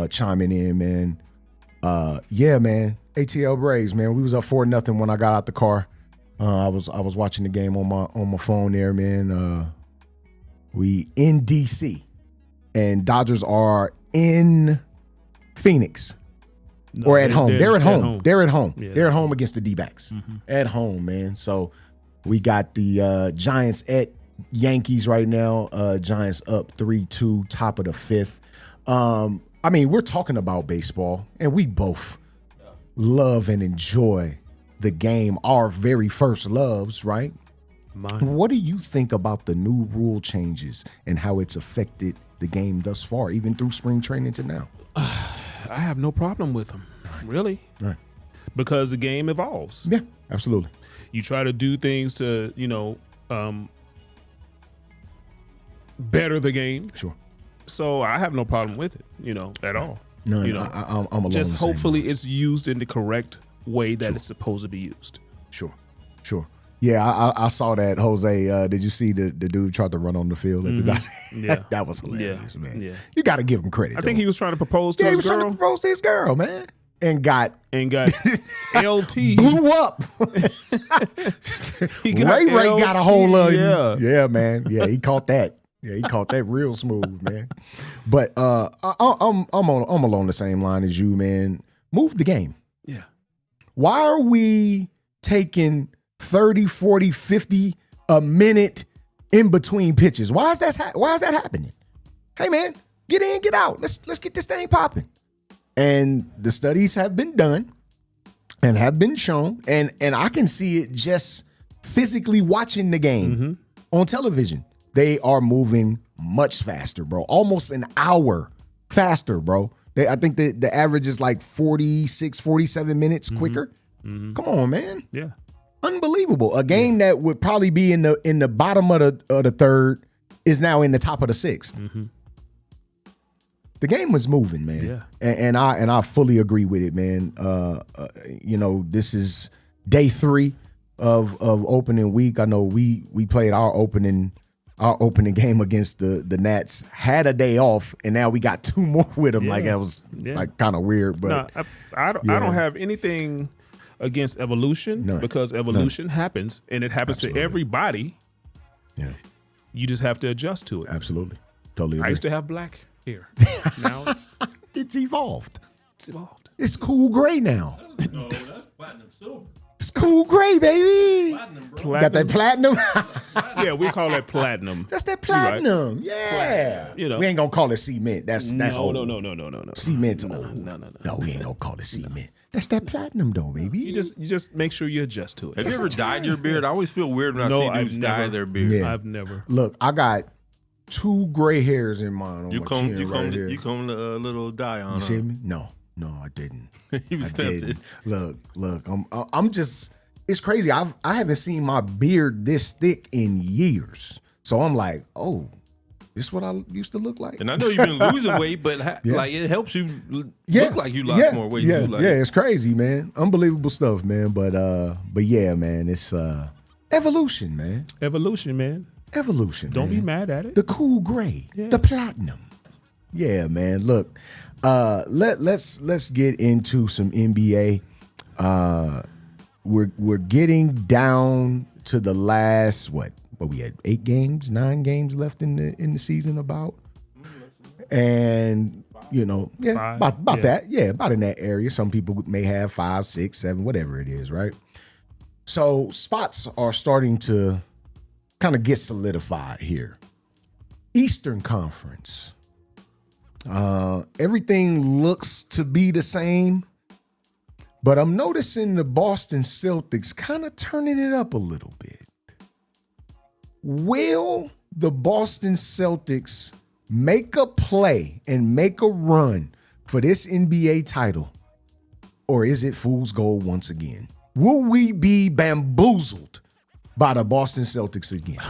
Chiming in, man. Yeah, man. ATL Braves, man. We was up 4-0 when I got out the car. I was watching the game on my phone there, man. We in DC, and Dodgers are in Phoenix. No, or at home. They're at home. They're at home. Yeah. They're at home against the D-backs. At home, man. So we got the Giants at Yankees right now. Giants up 3-2, top of the 5th. I mean, we're talking about baseball, and we both love and enjoy the game, our very first loves, right? Mine. What do you think about the new rule changes and how it's affected the game thus far, even through spring training to now? I have no problem with them, really, because the game evolves. Yeah, absolutely. You try to do things to, better the game. Sure. So I have no problem with it, at all. No, I'm alone. Just hopefully it's used in the correct way that it's supposed to be used. Sure. Yeah, I saw that, Jose. Did you see the dude tried to run on the field at the guy? Yeah. That was hilarious, man. Yeah. You got to give him credit. I think he was trying to propose to his girl. He was trying to propose to his girl, man. and got LT. blew up. He got Ray got a hold of him. Yeah. Yeah, man. Yeah, he caught that. Yeah, he caught that real smooth, man. But I'm along the same line as you, man. Move the game. Yeah. Why are we taking 30, 40, 50 a minute in between pitches? Why is that happening? Hey, man, get in, get out. Let's get this thing popping. And the studies have been done and have been shown, and I can see it just physically watching the game on television. They are moving much faster, bro. Almost an hour faster, bro. I think the average is like 46, 47 minutes quicker. Come on, man. Yeah. Unbelievable. A game that would probably be in the bottom of the third is now in the top of the sixth. The game was moving, man. Yeah. And I fully agree with it, man. This is day 3 of opening week. I know we played our opening game against the Nats, had a day off, and now we got 2 more with them. Yeah. Like that was like kind of weird, but no, I don't have anything against evolution because evolution happens, and it happens to everybody. Yeah, you just have to adjust to it. Absolutely, totally agree. I used to have black hair. Now it's evolved. It's evolved. It's cool gray now. No, that's platinum silver. It's cool gray, baby. Platinum, bro. Got that platinum? Yeah, we call that platinum. That's that platinum. Right. Yeah. Platinum. We ain't gonna call it cement. That's old. No. Cement's old. No, we ain't gonna call it cement. That's that platinum though, baby. You just make sure you adjust to it. Have you ever dyed your beard? I always feel weird when I see dudes dye their beard. Yeah. I've never. Look, I got 2 gray hairs in mine on You my comb chin you comb the little dye on. You see me? No, I didn't. He was tempted. Look, I'm just. It's crazy. I haven't seen my beard this thick in years, so I'm like, oh, this is what I used to look like. And I know you've been losing weight, but like it helps you look like you lost more weight too. Like. Yeah, it's crazy, man. Unbelievable stuff, man. But yeah, man, it's evolution, man. Evolution, man. Evolution. Don't man. be mad at it. The cool gray, the platinum. Yeah, man. Look, let's get into some NBA. We're getting down to the last what we had 9 games left in the season about, and about that, about in that area. Some people may have 5, 6, 7, whatever it is, right? So spots are starting to kind of get solidified here. Eastern Conference, everything looks to be the same. But I'm noticing the Boston Celtics kind of turning it up a little bit. Will the Boston Celtics make a play and make a run for this NBA title? Or is it fool's gold once again? Will we be bamboozled by the Boston Celtics again?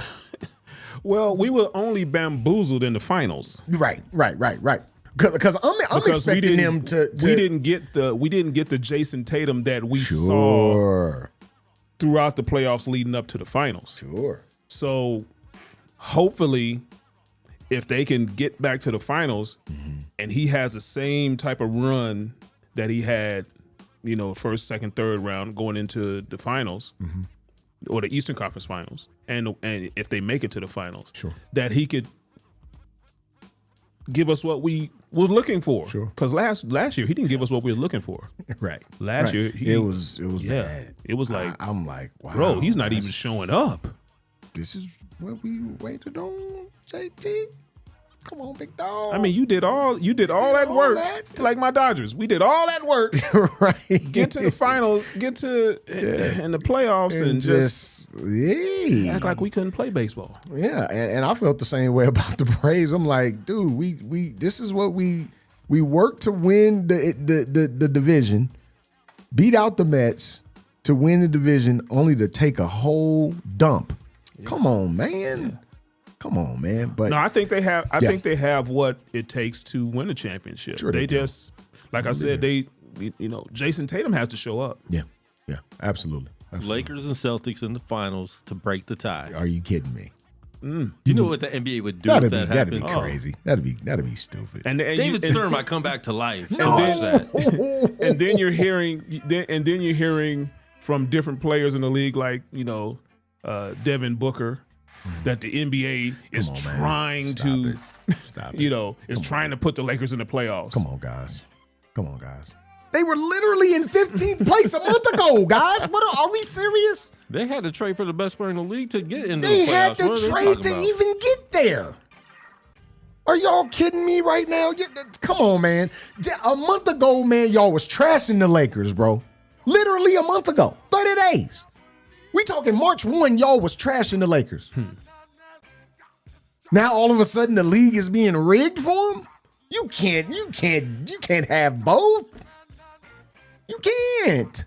Well, we were only bamboozled in the finals. Right. Because I'm expecting them to. We didn't get the Jason Tatum that we saw throughout the playoffs leading up to the finals. Sure. So hopefully, if they can get back to the finals, and he has the same type of run that he had, first, second, third round going into the finals, or the Eastern Conference Finals, and if they make it to the finals, that he could give us what we were looking for. Sure. Because last year he didn't give us what we were looking for. Right. Last year it was bad. It was like I'm like, wow, bro, he's not even showing up. This is what we waited on, JT. Come on, big dog. I mean, you did all that work. Like my Dodgers. We did all that work. Right. Get to the finals, get to in the playoffs and just act like we couldn't play baseball. Yeah, and I felt the same way about the Braves. I'm like, dude, we this is what we worked to win the division, beat out the Mets to win the division, only to take a whole dump. Yeah. Come on, man. Yeah. Come on, man. But no, I think they have. I think they have what it takes to win a championship. Sure they just, like I said, Jason Tatum has to show up. Yeah, absolutely. Lakers and Celtics in the finals to break the tie. Are you kidding me? You know what the NBA would do That'd if be that that'd be happened? crazy. That'd be stupid. And David Stern might come back to life. and then you're hearing from different players in the league, like Devin Booker, that the NBA is trying to, trying to put the Lakers in the playoffs. Come on, guys. They were literally in 15th place a month ago, guys. Are we serious? They had to trade for the best player in the league to get into They the playoffs. had to What are they trade talking to about? even get there. Are y'all kidding me right now? Come on, man. A month ago, man, y'all was trashing the Lakers, bro. Literally a month ago. 30 days. We talking March 1, y'all was trashing the Lakers. Now all of a sudden the league is being rigged for them? You can't have both. You can't.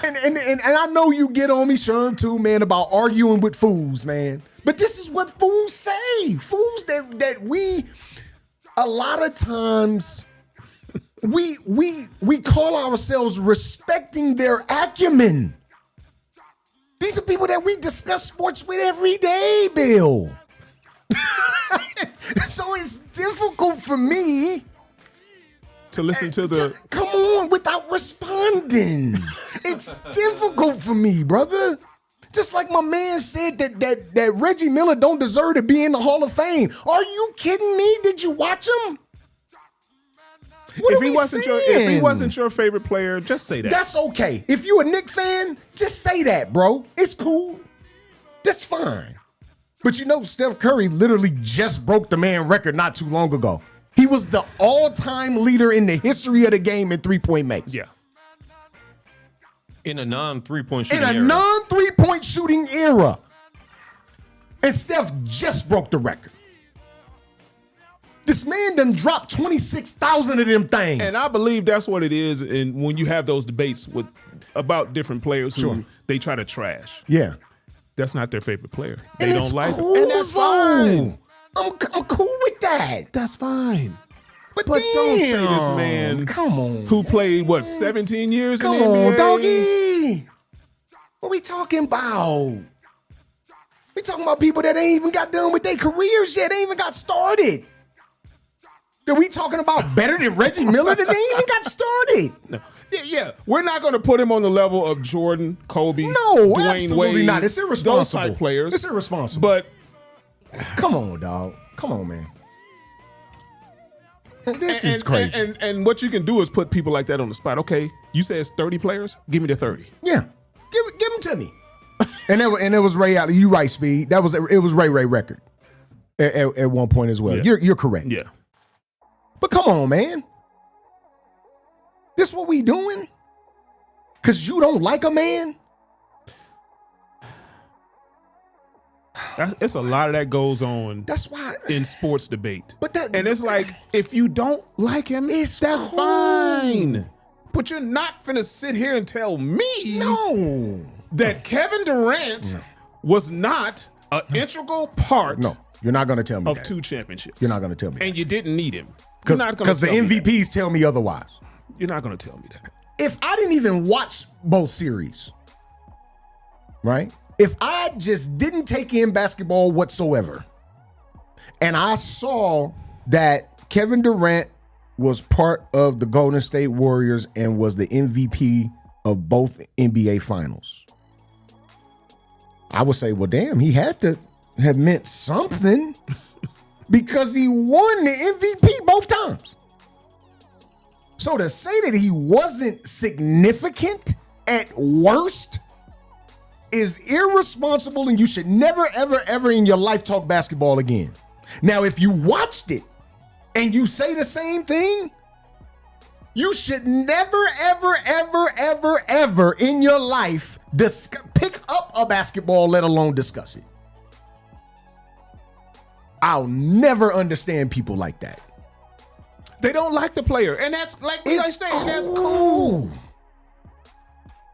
And I know you get on me, Sherm, too, man, about arguing with fools, man. But this is what fools say. Fools that we a lot of times we call ourselves respecting their acumen. These are people that we discuss sports with every day, Bill. So it's difficult for me to listen to the come on without responding. It's difficult for me, brother. Just like my man said that Reggie Miller don't deserve to be in the Hall of Fame. Are you kidding me? Did you watch him? If he wasn't your favorite player, just say that. That's okay. If you a Knicks fan, just say that, bro. It's cool. That's fine. But Steph Curry literally just broke the man record not too long ago. He was the all-time leader in the history of the game in three-point makes. Yeah. In a non-3-point shooting era. Non-3-point shooting era. And Steph just broke the record. This man done dropped 26,000 of them things. And I believe that's what it is. And when you have those debates about different players who they try to trash. Yeah. That's not their favorite player. They And don't like cool, him. And that's fine. I'm cool with that. That's fine. But don't say damn, this man come on, who played, 17 years come in the NBA? on, doggy. What we talking about? We talking about people that ain't even got done with their careers yet. They ain't even got started. Are we talking about better than Reggie Miller that they ain't even got started? No. Yeah. We're not going to put him on the level of Jordan, Kobe, No, Dwayne absolutely Wade. not. It's irresponsible. Those type players. It's irresponsible. But come on, dog. Come on, man. This is crazy. And what you can do is put people like that on the spot. Okay, you say it's 30 players. Give me the 30. Yeah, give them to me. and it was Ray Allen. You right, Speed. It was Ray record at one point as well. Yeah. You're correct. Yeah. But come on, man. This what we doing? Cause you don't like a man? It's a lot of that goes on. That's why in sports debate. And it's like, if you don't like him, that's cool. fine. But you're not finna sit here and tell me that Kevin Durant was not an integral part. No, you're not gonna tell me of that. 2 championships. You're not gonna tell me and that. you didn't need him. Because the MVPs tell me otherwise. You're not gonna tell me that. If I didn't even watch both series, right? If I just didn't take in basketball whatsoever, and I saw that Kevin Durant was part of the Golden State Warriors and was the MVP of both NBA finals, I would say, well, damn, he had to have meant something because he won the MVP both times. So to say that he wasn't significant at worst is irresponsible, and you should never, ever, ever in your life talk basketball again. Now, if you watched it and you say the same thing, you should never, ever, ever, ever, ever in your life pick up a basketball, let alone discuss it. I'll never understand people like that. They don't like the player, and that's like what I say. That's cool.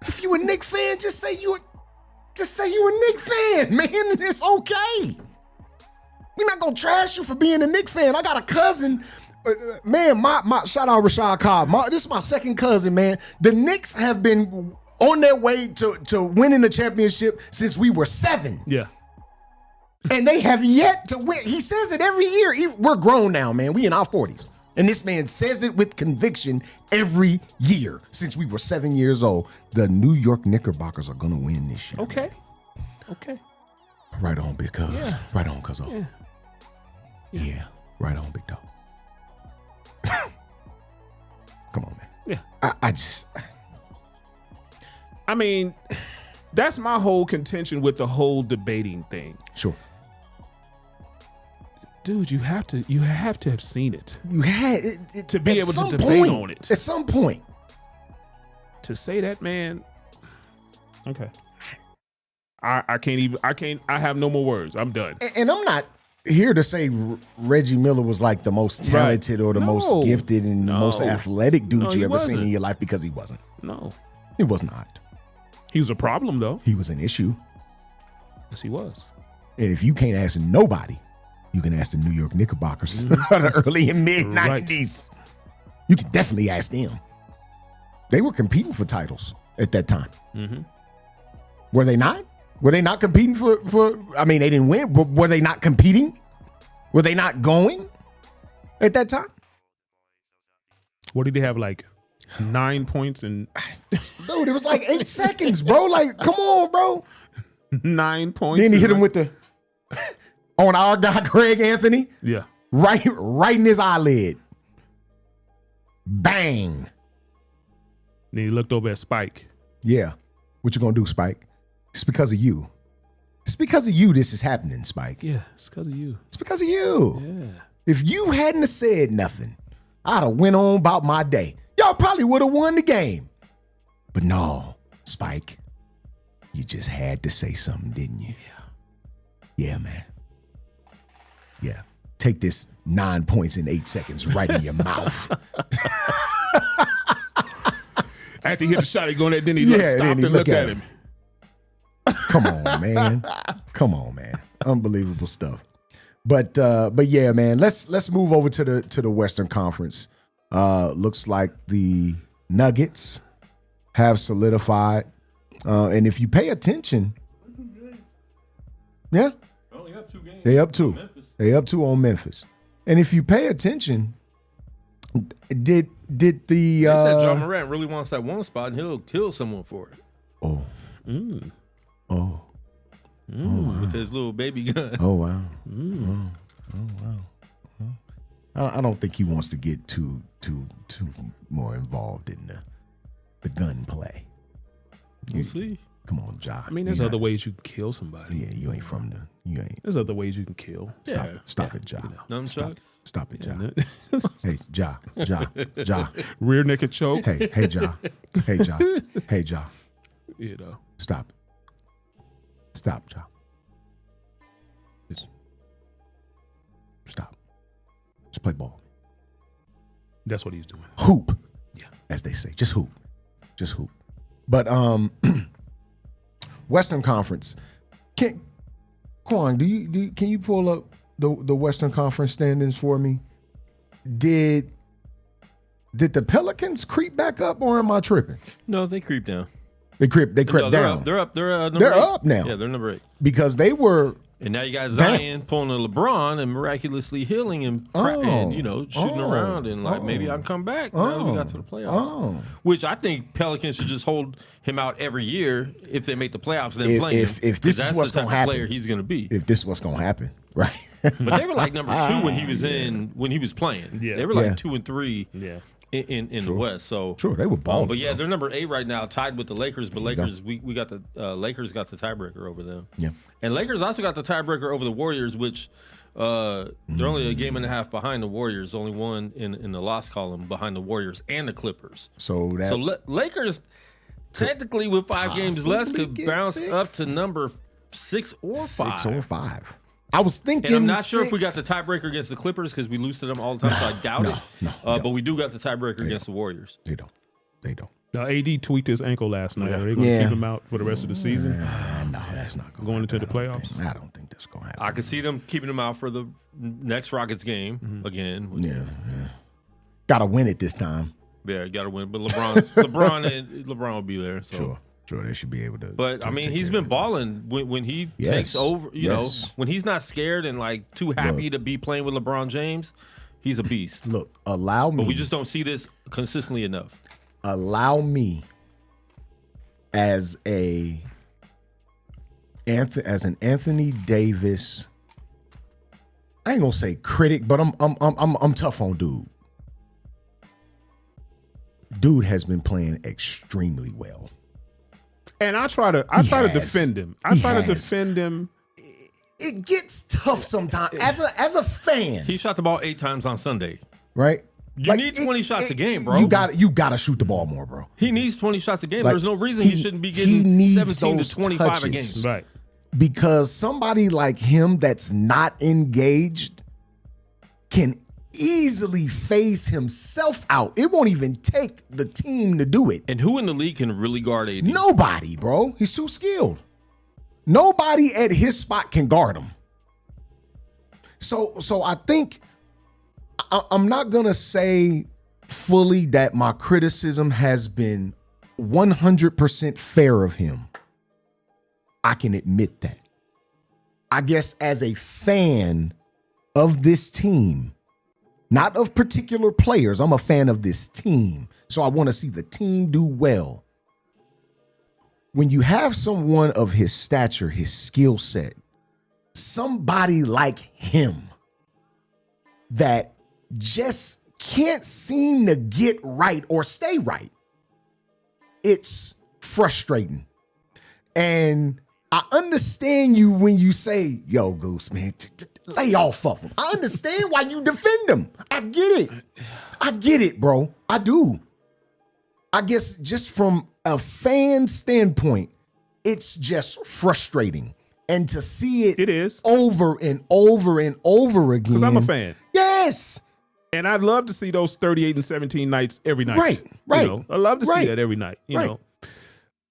If you a Knicks fan, just say you a Knicks fan, man. It's okay. We're not gonna trash you for being a Knicks fan. I got a cousin, man. My shout out Rashad Cobb. This is my second cousin, man. The Knicks have been on their way to winning the championship since we were 7. Yeah. And they have yet to win. He says it every year. We're grown now, man. We in our 40s. And this man says it with conviction every year since we were 7 years old. The New York Knickerbockers are going to win this year. Okay. Right on, big cuz. Yeah. Right on, cuz. Yeah. Right on, big dog. Come on, man. Yeah. I mean, that's my whole contention with the whole debating thing. Sure. Dude, you have to have seen it. You had it to be able to debate on it. At some point. To say that, man. Okay. I have no more words. I'm done. And I'm not here to say Reggie Miller was like the most talented or the most gifted and most athletic dude you ever seen in your life, because he wasn't. No. He was not. He was a problem, though. He was an issue. Yes, he was. And if you can't ask nobody, you can ask the New York Knickerbockers the early and mid 90s. You can definitely ask them. They were competing for titles at that time. Mm-hmm. Were they not? Were they not competing for? I mean, they didn't win, but were they not competing? Were they not going at that time? What did they have, like 9 points and dude, it was like 8 seconds, bro. Like, come on, bro. 9 points. Then he hit him with the on our guy Greg Anthony. Yeah. Right in his eyelid. Bang. Then he looked over at Spike. Yeah. What you gonna do, Spike? It's because of you. It's because of you this is happening, Spike. Yeah, it's because of you. It's because of you. Yeah. If you hadn't have said nothing, I'd have went on about my day. Y'all probably would have won the game. But no, Spike, you just had to say something, didn't you? Yeah, man. Yeah. Take this 9 points in 8 seconds right in your mouth. After he hit the shot, he going there, then he stopped and looked at him. Come on, man. Come on, man. Unbelievable stuff. But yeah, man. Let's move over to the Western Conference. Looks like the Nuggets have solidified, and if you pay attention, yeah, only up 2 games. They up 2. They up 2 on Memphis, and if you pay attention, did the They said John Morant really wants that 1 spot, and he'll kill someone for it. Oh. Mm. Oh. With his little baby gun. Oh wow. Oh wow. I don't think he wants to get too more involved in the gun play. We'll see. Come on, Ja. I mean, there's other ways you can kill somebody. Yeah, you ain't. There's other ways you can kill. Stop it, Ja. Nunchucks. Stop it, Ja. Hey, Ja. Rear naked choke. Hey, Ja. Hey, Ja. You know. Stop, Ja. Just stop. Just play ball. That's what he's doing. Hoop. Yeah. As they say. Just hoop. But Western Conference. Quan, can you pull up the Western Conference standings for me? Did the Pelicans creep back up, or am I tripping? No, they creep down. They crept down. They're up. They're up now. Yeah, they're number 8. Because they were. And now you got Zion pulling a LeBron and miraculously healing and shooting around and maybe I can come back. Now we got to the playoffs. Which I think Pelicans should just hold him out every year if they make the playoffs. Then play him. If this is what's going to happen, player he's going to be. If this is what's going to happen, right? But they were like number 2 when he was playing. Yeah. They were like 2 and 3. Yeah. In the West, so sure they were balling. But yeah, they're number 8 right now, tied with the Lakers. But Lakers, we got the Lakers got the tiebreaker over them. Yeah, and Lakers also got the tiebreaker over the Warriors, which they're only a game and a half behind the Warriors, only one in the loss column behind the Warriors and the Clippers. So Lakers technically with 5 games less could bounce up to number 6 or 5. 6 or 5. I was thinking. And I'm not sure if we got the tiebreaker against the Clippers because we lose to them all the time, so I doubt it. No. But we do got the tiebreaker against the Warriors. They don't. Now, AD tweaked his ankle last night. Are they going to keep him out for the rest of the season? No, that's not going into the playoffs. I don't think that's going to happen. I could see them keeping him out for the next Rockets game again. Yeah. Got to win it this time. Yeah, got to win. But LeBron will be there. So. Sure, they should be able to. But I mean, he's been balling when he Yes. takes over. You know, Yes. when he's not scared and like too happy Look. to be playing with LeBron James, he's a beast. Look, allow me. But we just don't see this consistently enough. Allow me, as an Anthony Davis, I ain't gonna say critic, but I'm tough on dude. Dude has been playing extremely well. And I try to defend him. I try to defend him. It gets tough sometimes as a fan, He shot the ball 8 times on Sunday. right? You need 20 shots a game, bro. You got to shoot the ball more, bro. He needs 20 shots a game. Like, There's no reason he- he shouldn't be he getting needs 17 those to 25 a touches. game. Right. Because somebody like him that's not engaged can easily phase himself out. It won't even take the team to do it. And who in the league can really guard AD? Nobody, bro. He's too skilled. Nobody at his spot can guard him. So I think I'm not going to say fully that my criticism has been 100% fair of him. I can admit that. I guess as a fan of this team, not of particular players, I'm a fan of this team. So I want to see the team do well. When you have someone of his stature, his skill set, somebody like him that just can't seem to get right or stay right, it's frustrating. And I understand you when you say, yo, Goose, man, lay off of him. I understand why you defend him. I get it, bro. I do. I guess just from a fan standpoint, it's just frustrating. And to see It is. over and over and over again. Because I'm a fan. Yes. And I'd love to see those 38 and 17 nights every night. Right. You know, I love to see that every night, you Right. know.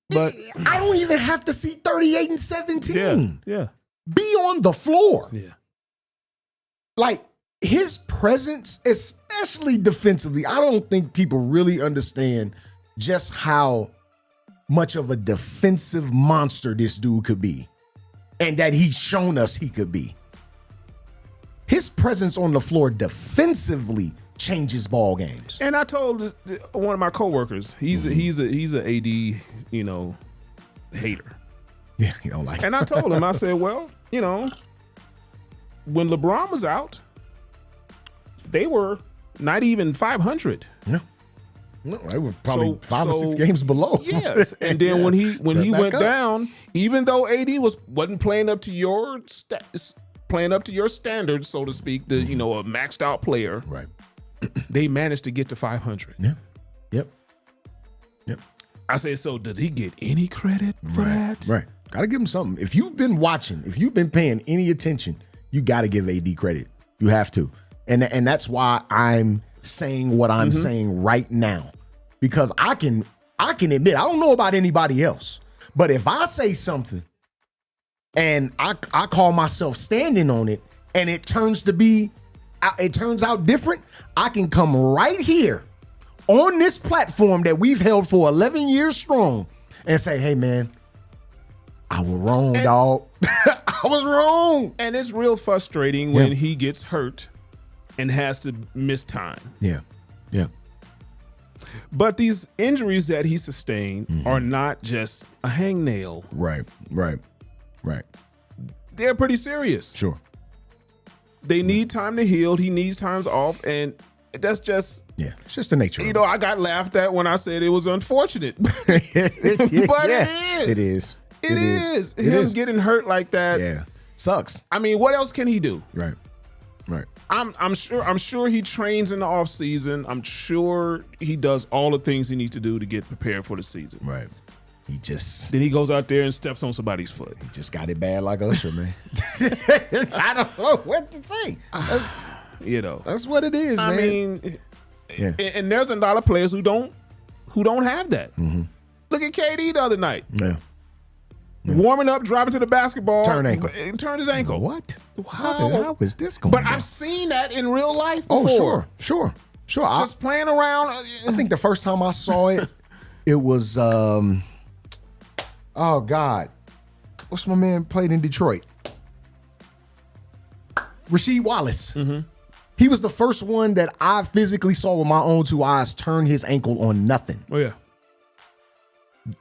But I don't even have to see 38 and 17. yeah. Be on the floor. Yeah. Like his presence, especially defensively, I don't think people really understand just how much of a defensive monster this dude could be, and that he's shown us he could be. His presence on the floor defensively changes ball games. And I told one of my coworkers, he's a AD, you know, hater. Yeah, you don't like it. And I told him, I said, well, you know, when LeBron was out, they were not even 500. Yeah. No, they were probably So- 5 or 6 so- games below. Yes. And then when he Back went up. down, even though AD wasn't playing up to your standards, so to speak, the you know, a maxed out player, Right. they managed to get to 500. Yeah. Yep. I say, so does he get any credit for that? Right. Gotta give him something. If you've been watching, if you've been paying any attention, you gotta give AD credit. You have to. And that's why I'm saying what I'm saying right now. Because I can admit, I don't know about anybody else, but if I say something and I call myself standing on it and it turns out different, I can come right here on this platform that we've held for 11 years strong and say, hey man, I was wrong, dog. I was wrong. And it's real frustrating when he gets hurt and has to miss time. Yeah. Yeah. But these injuries that he sustained are not just a hangnail. Right. They're pretty serious. Sure. They need time to heal. He needs times off. And that's just, Yeah. It's just the nature you of know, I got laughed at when I said it was unfortunate. But it is. It is. Him getting hurt like that. Yeah. Sucks. I mean, what else can he do? Right. I'm sure he trains in the off season. I'm sure he does all the things he needs to do to get prepared for the season. Right. He just Then he goes out there and steps on somebody's foot. got it bad like Usher, man. I don't know what to say. You know. That's what it is, man. I mean, Yeah. and there's a lot of players who don't have that. Look at KD the other night. Yeah. Warming up, driving to the basketball. Turn ankle. And turned his ankle. What? How? How is this going But down? I've seen that in real life before. Oh, sure. Just playing around. I think the first time I saw it, it was Oh God, what's my man played in Detroit? Rasheed Wallace. Mm-hmm. He was the first one that I physically saw with my own 2 eyes turn his ankle on nothing. Oh yeah.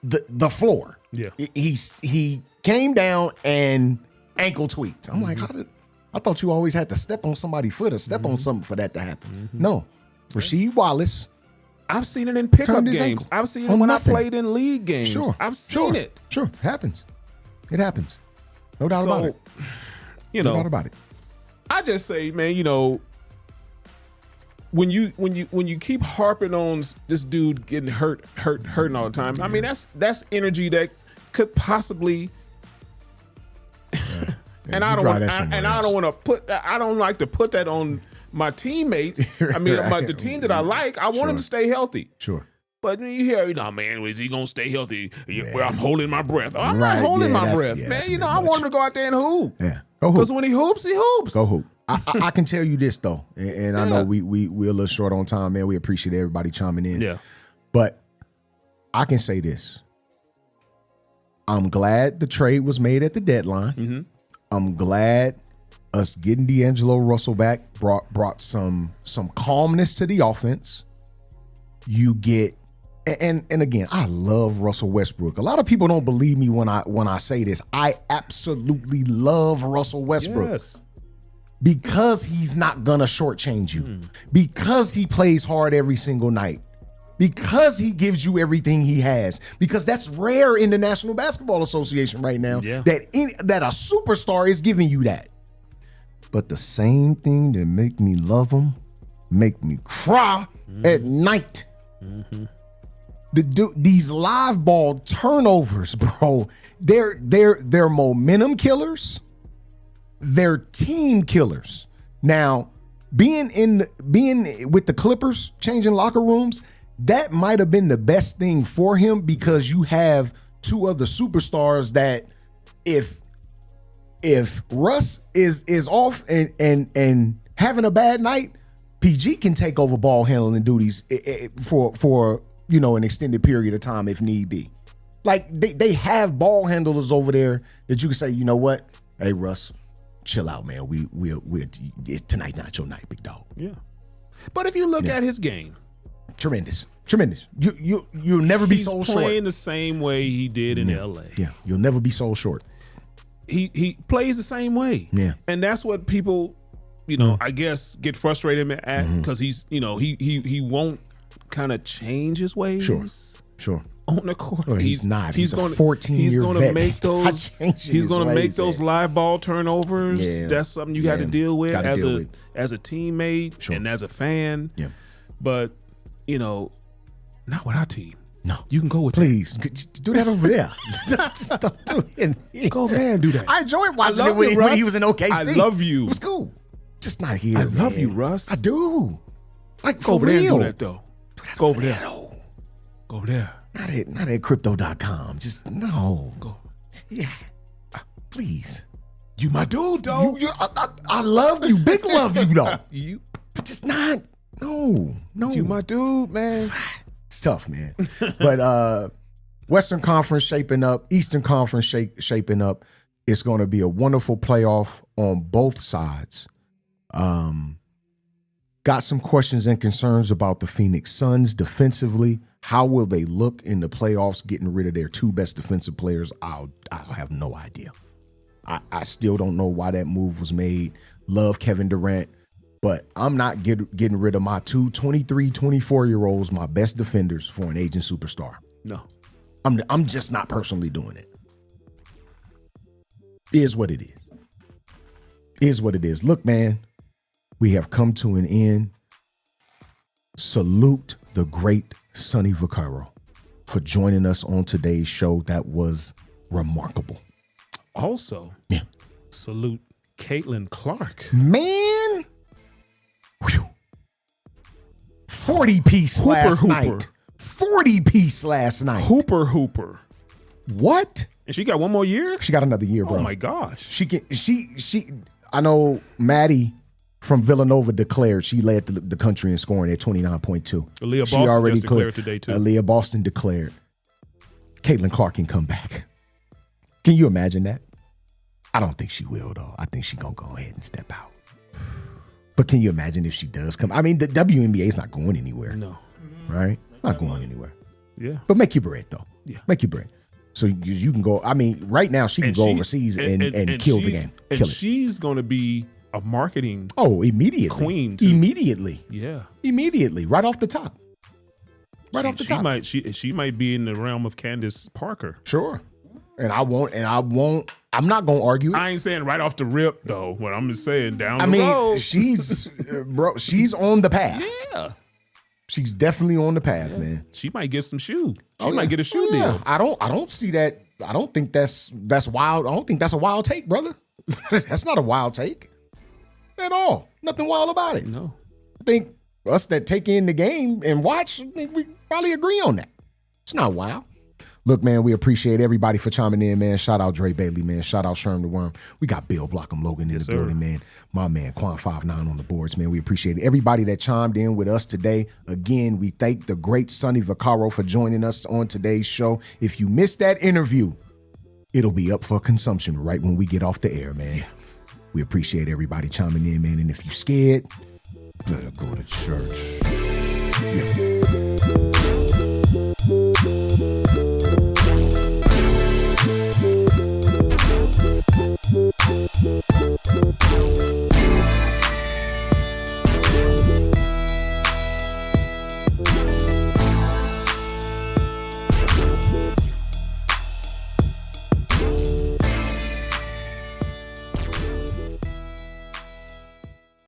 The floor. Yeah. He came down and ankle tweaked. I'm like, I thought you always had to step on somebody's foot or step on something for that to happen. No. Rasheed Wallace. I've seen it in pickup Turned his games. ankle I've seen it on when nothing. I played in league games. Sure. I've seen it. Sure. Happens. It happens. No doubt about it. You No know, doubt about it. I just say, man, you know, when you keep harping on this dude getting hurting all the time, I mean that's energy that could possibly and I don't like to put that on my teammates. I mean, the team that I like, I want them to stay healthy. Sure. But you hear, man, is he gonna stay healthy? Well, I'm holding my breath. Oh, I'm Right, not holding yeah, my that's- breath, yeah, man. that's a You know, bit I much. want him to go out there and hoop. Yeah. Go hoop. Because when he hoops, he hoops. Go hoop. I can tell you this though, and I know we're a little short on time, man. We appreciate everybody chiming in. Yeah. But I can say this. I'm glad the trade was made at the deadline. Mm-hmm. I'm glad us getting D'Angelo Russell back brought some calmness to the offense. You get and again, I love Russell Westbrook. A lot of people don't believe me when I say this. I absolutely love Russell Westbrook. Yes. Because he's not gonna shortchange you. Because he plays hard every single night. Because he gives you everything he has. Because that's rare in the National Basketball Association right now. Yeah. That a superstar is giving you that. But the same thing that make me love him, make me cry at night. These live ball turnovers, bro. They're momentum killers. They're team killers. Now, being with the Clippers, changing locker rooms, that might have been the best thing for him because you have 2 other superstars that if Russ is off and having a bad night, PG can take over ball handling duties for an extended period of time if need be. Like they have ball handlers over there that you can say, you know what, hey Russ, chill out, man. We'll tonight's not your night, big dog. Yeah. But if you look at his game, tremendous. You'll never be sold short. He's playing the same way he did in LA. Yeah, you'll never be sold short. He plays the same way. Yeah. And that's what people, I guess get frustrated at because he's, he won't kind of change his ways. Sure. On the court. Well, he's not. He's a gonna, 14-year he's gonna vet. make those. He's going to make those live ball turnovers. Yeah. That's something you got to deal with as a teammate and as a fan. Yeah. But not with our team. No, you can go with please do that over there. Just don't do it. Go over there and do that. I enjoyed watching it when he was in OKC. I love you. It was cool. Just not here. I love you, Russ. I do. Like go over real. there and do that though. Go over there. Go over there. Not at crypto.com. Just no. Go. Yeah. Please. You my dude, though. I love you. Big love you, though. But just not. No. You my dude, man. It's tough, man. But Western Conference shaping up, Eastern Conference shaping up. It's going to be a wonderful playoff on both sides. Got some questions and concerns about the Phoenix Suns defensively. How will they look in the playoffs getting rid of their 2 best defensive players? I'll have no idea. I still don't know why that move was made. Love Kevin Durant, but I'm not getting rid of my 2 23, 24-year-olds, my best defenders for an aging superstar. No. I'm just not personally doing it. Is what it is. Is what it is. Look, man, we have come to an end. Salute the great Sonny Vaccaro for joining us on today's show. That was remarkable. Also, salute Caitlin Clark. Man, 40-piece last night. 40-piece last night. Hooper. What? And she got one more year? She got another year, bro. Oh my gosh. She I know Maddie from Villanova declared she led the country in scoring at 29.2. Aaliyah Boston just declared today too. Aaliyah Boston declared. Caitlin Clark can come back. Can you imagine that? I don't think she will, though. I think she's going to go ahead and step out. But can you imagine if she does come? I mean, the WNBA is not going anywhere. No. Right? Not going anywhere. Yeah. But make your bread, though. Yeah. Make your bread. So you can go. I mean, right now, she can go overseas and kill the game. And she's going to be a marketing immediately. Queen. Too. Immediately. Yeah. Immediately. Right off the top. Off the top. She might be in the realm of Candace Parker. Sure. And I won't. I'm not gonna argue it. I ain't saying right off the rip though. But I'm just saying down the road. road. She's she's on the path. Yeah. She's definitely on the path, man. She might get some shoe. She might get a shoe deal. I don't see that. I don't think that's wild. I don't think that's a wild take, brother. That's not a wild take at all. Nothing wild about it. No. I think us that take in the game and watch, I think we probably agree on that. It's not wild. Look, man, we appreciate everybody for chiming in, man. Shout out Dre Bailey, man. Shout out Sherm the Worm. We got Bill Blockham Logan in the building, man. My man, Quan59 on the boards, man. We appreciate it. Everybody that chimed in with us today. Again, we thank the great Sonny Vaccaro for joining us on today's show. If you missed that interview, it'll be up for consumption right when we get off the air, man. We appreciate everybody chiming in, man. And if you're scared, better go to church. Yeah.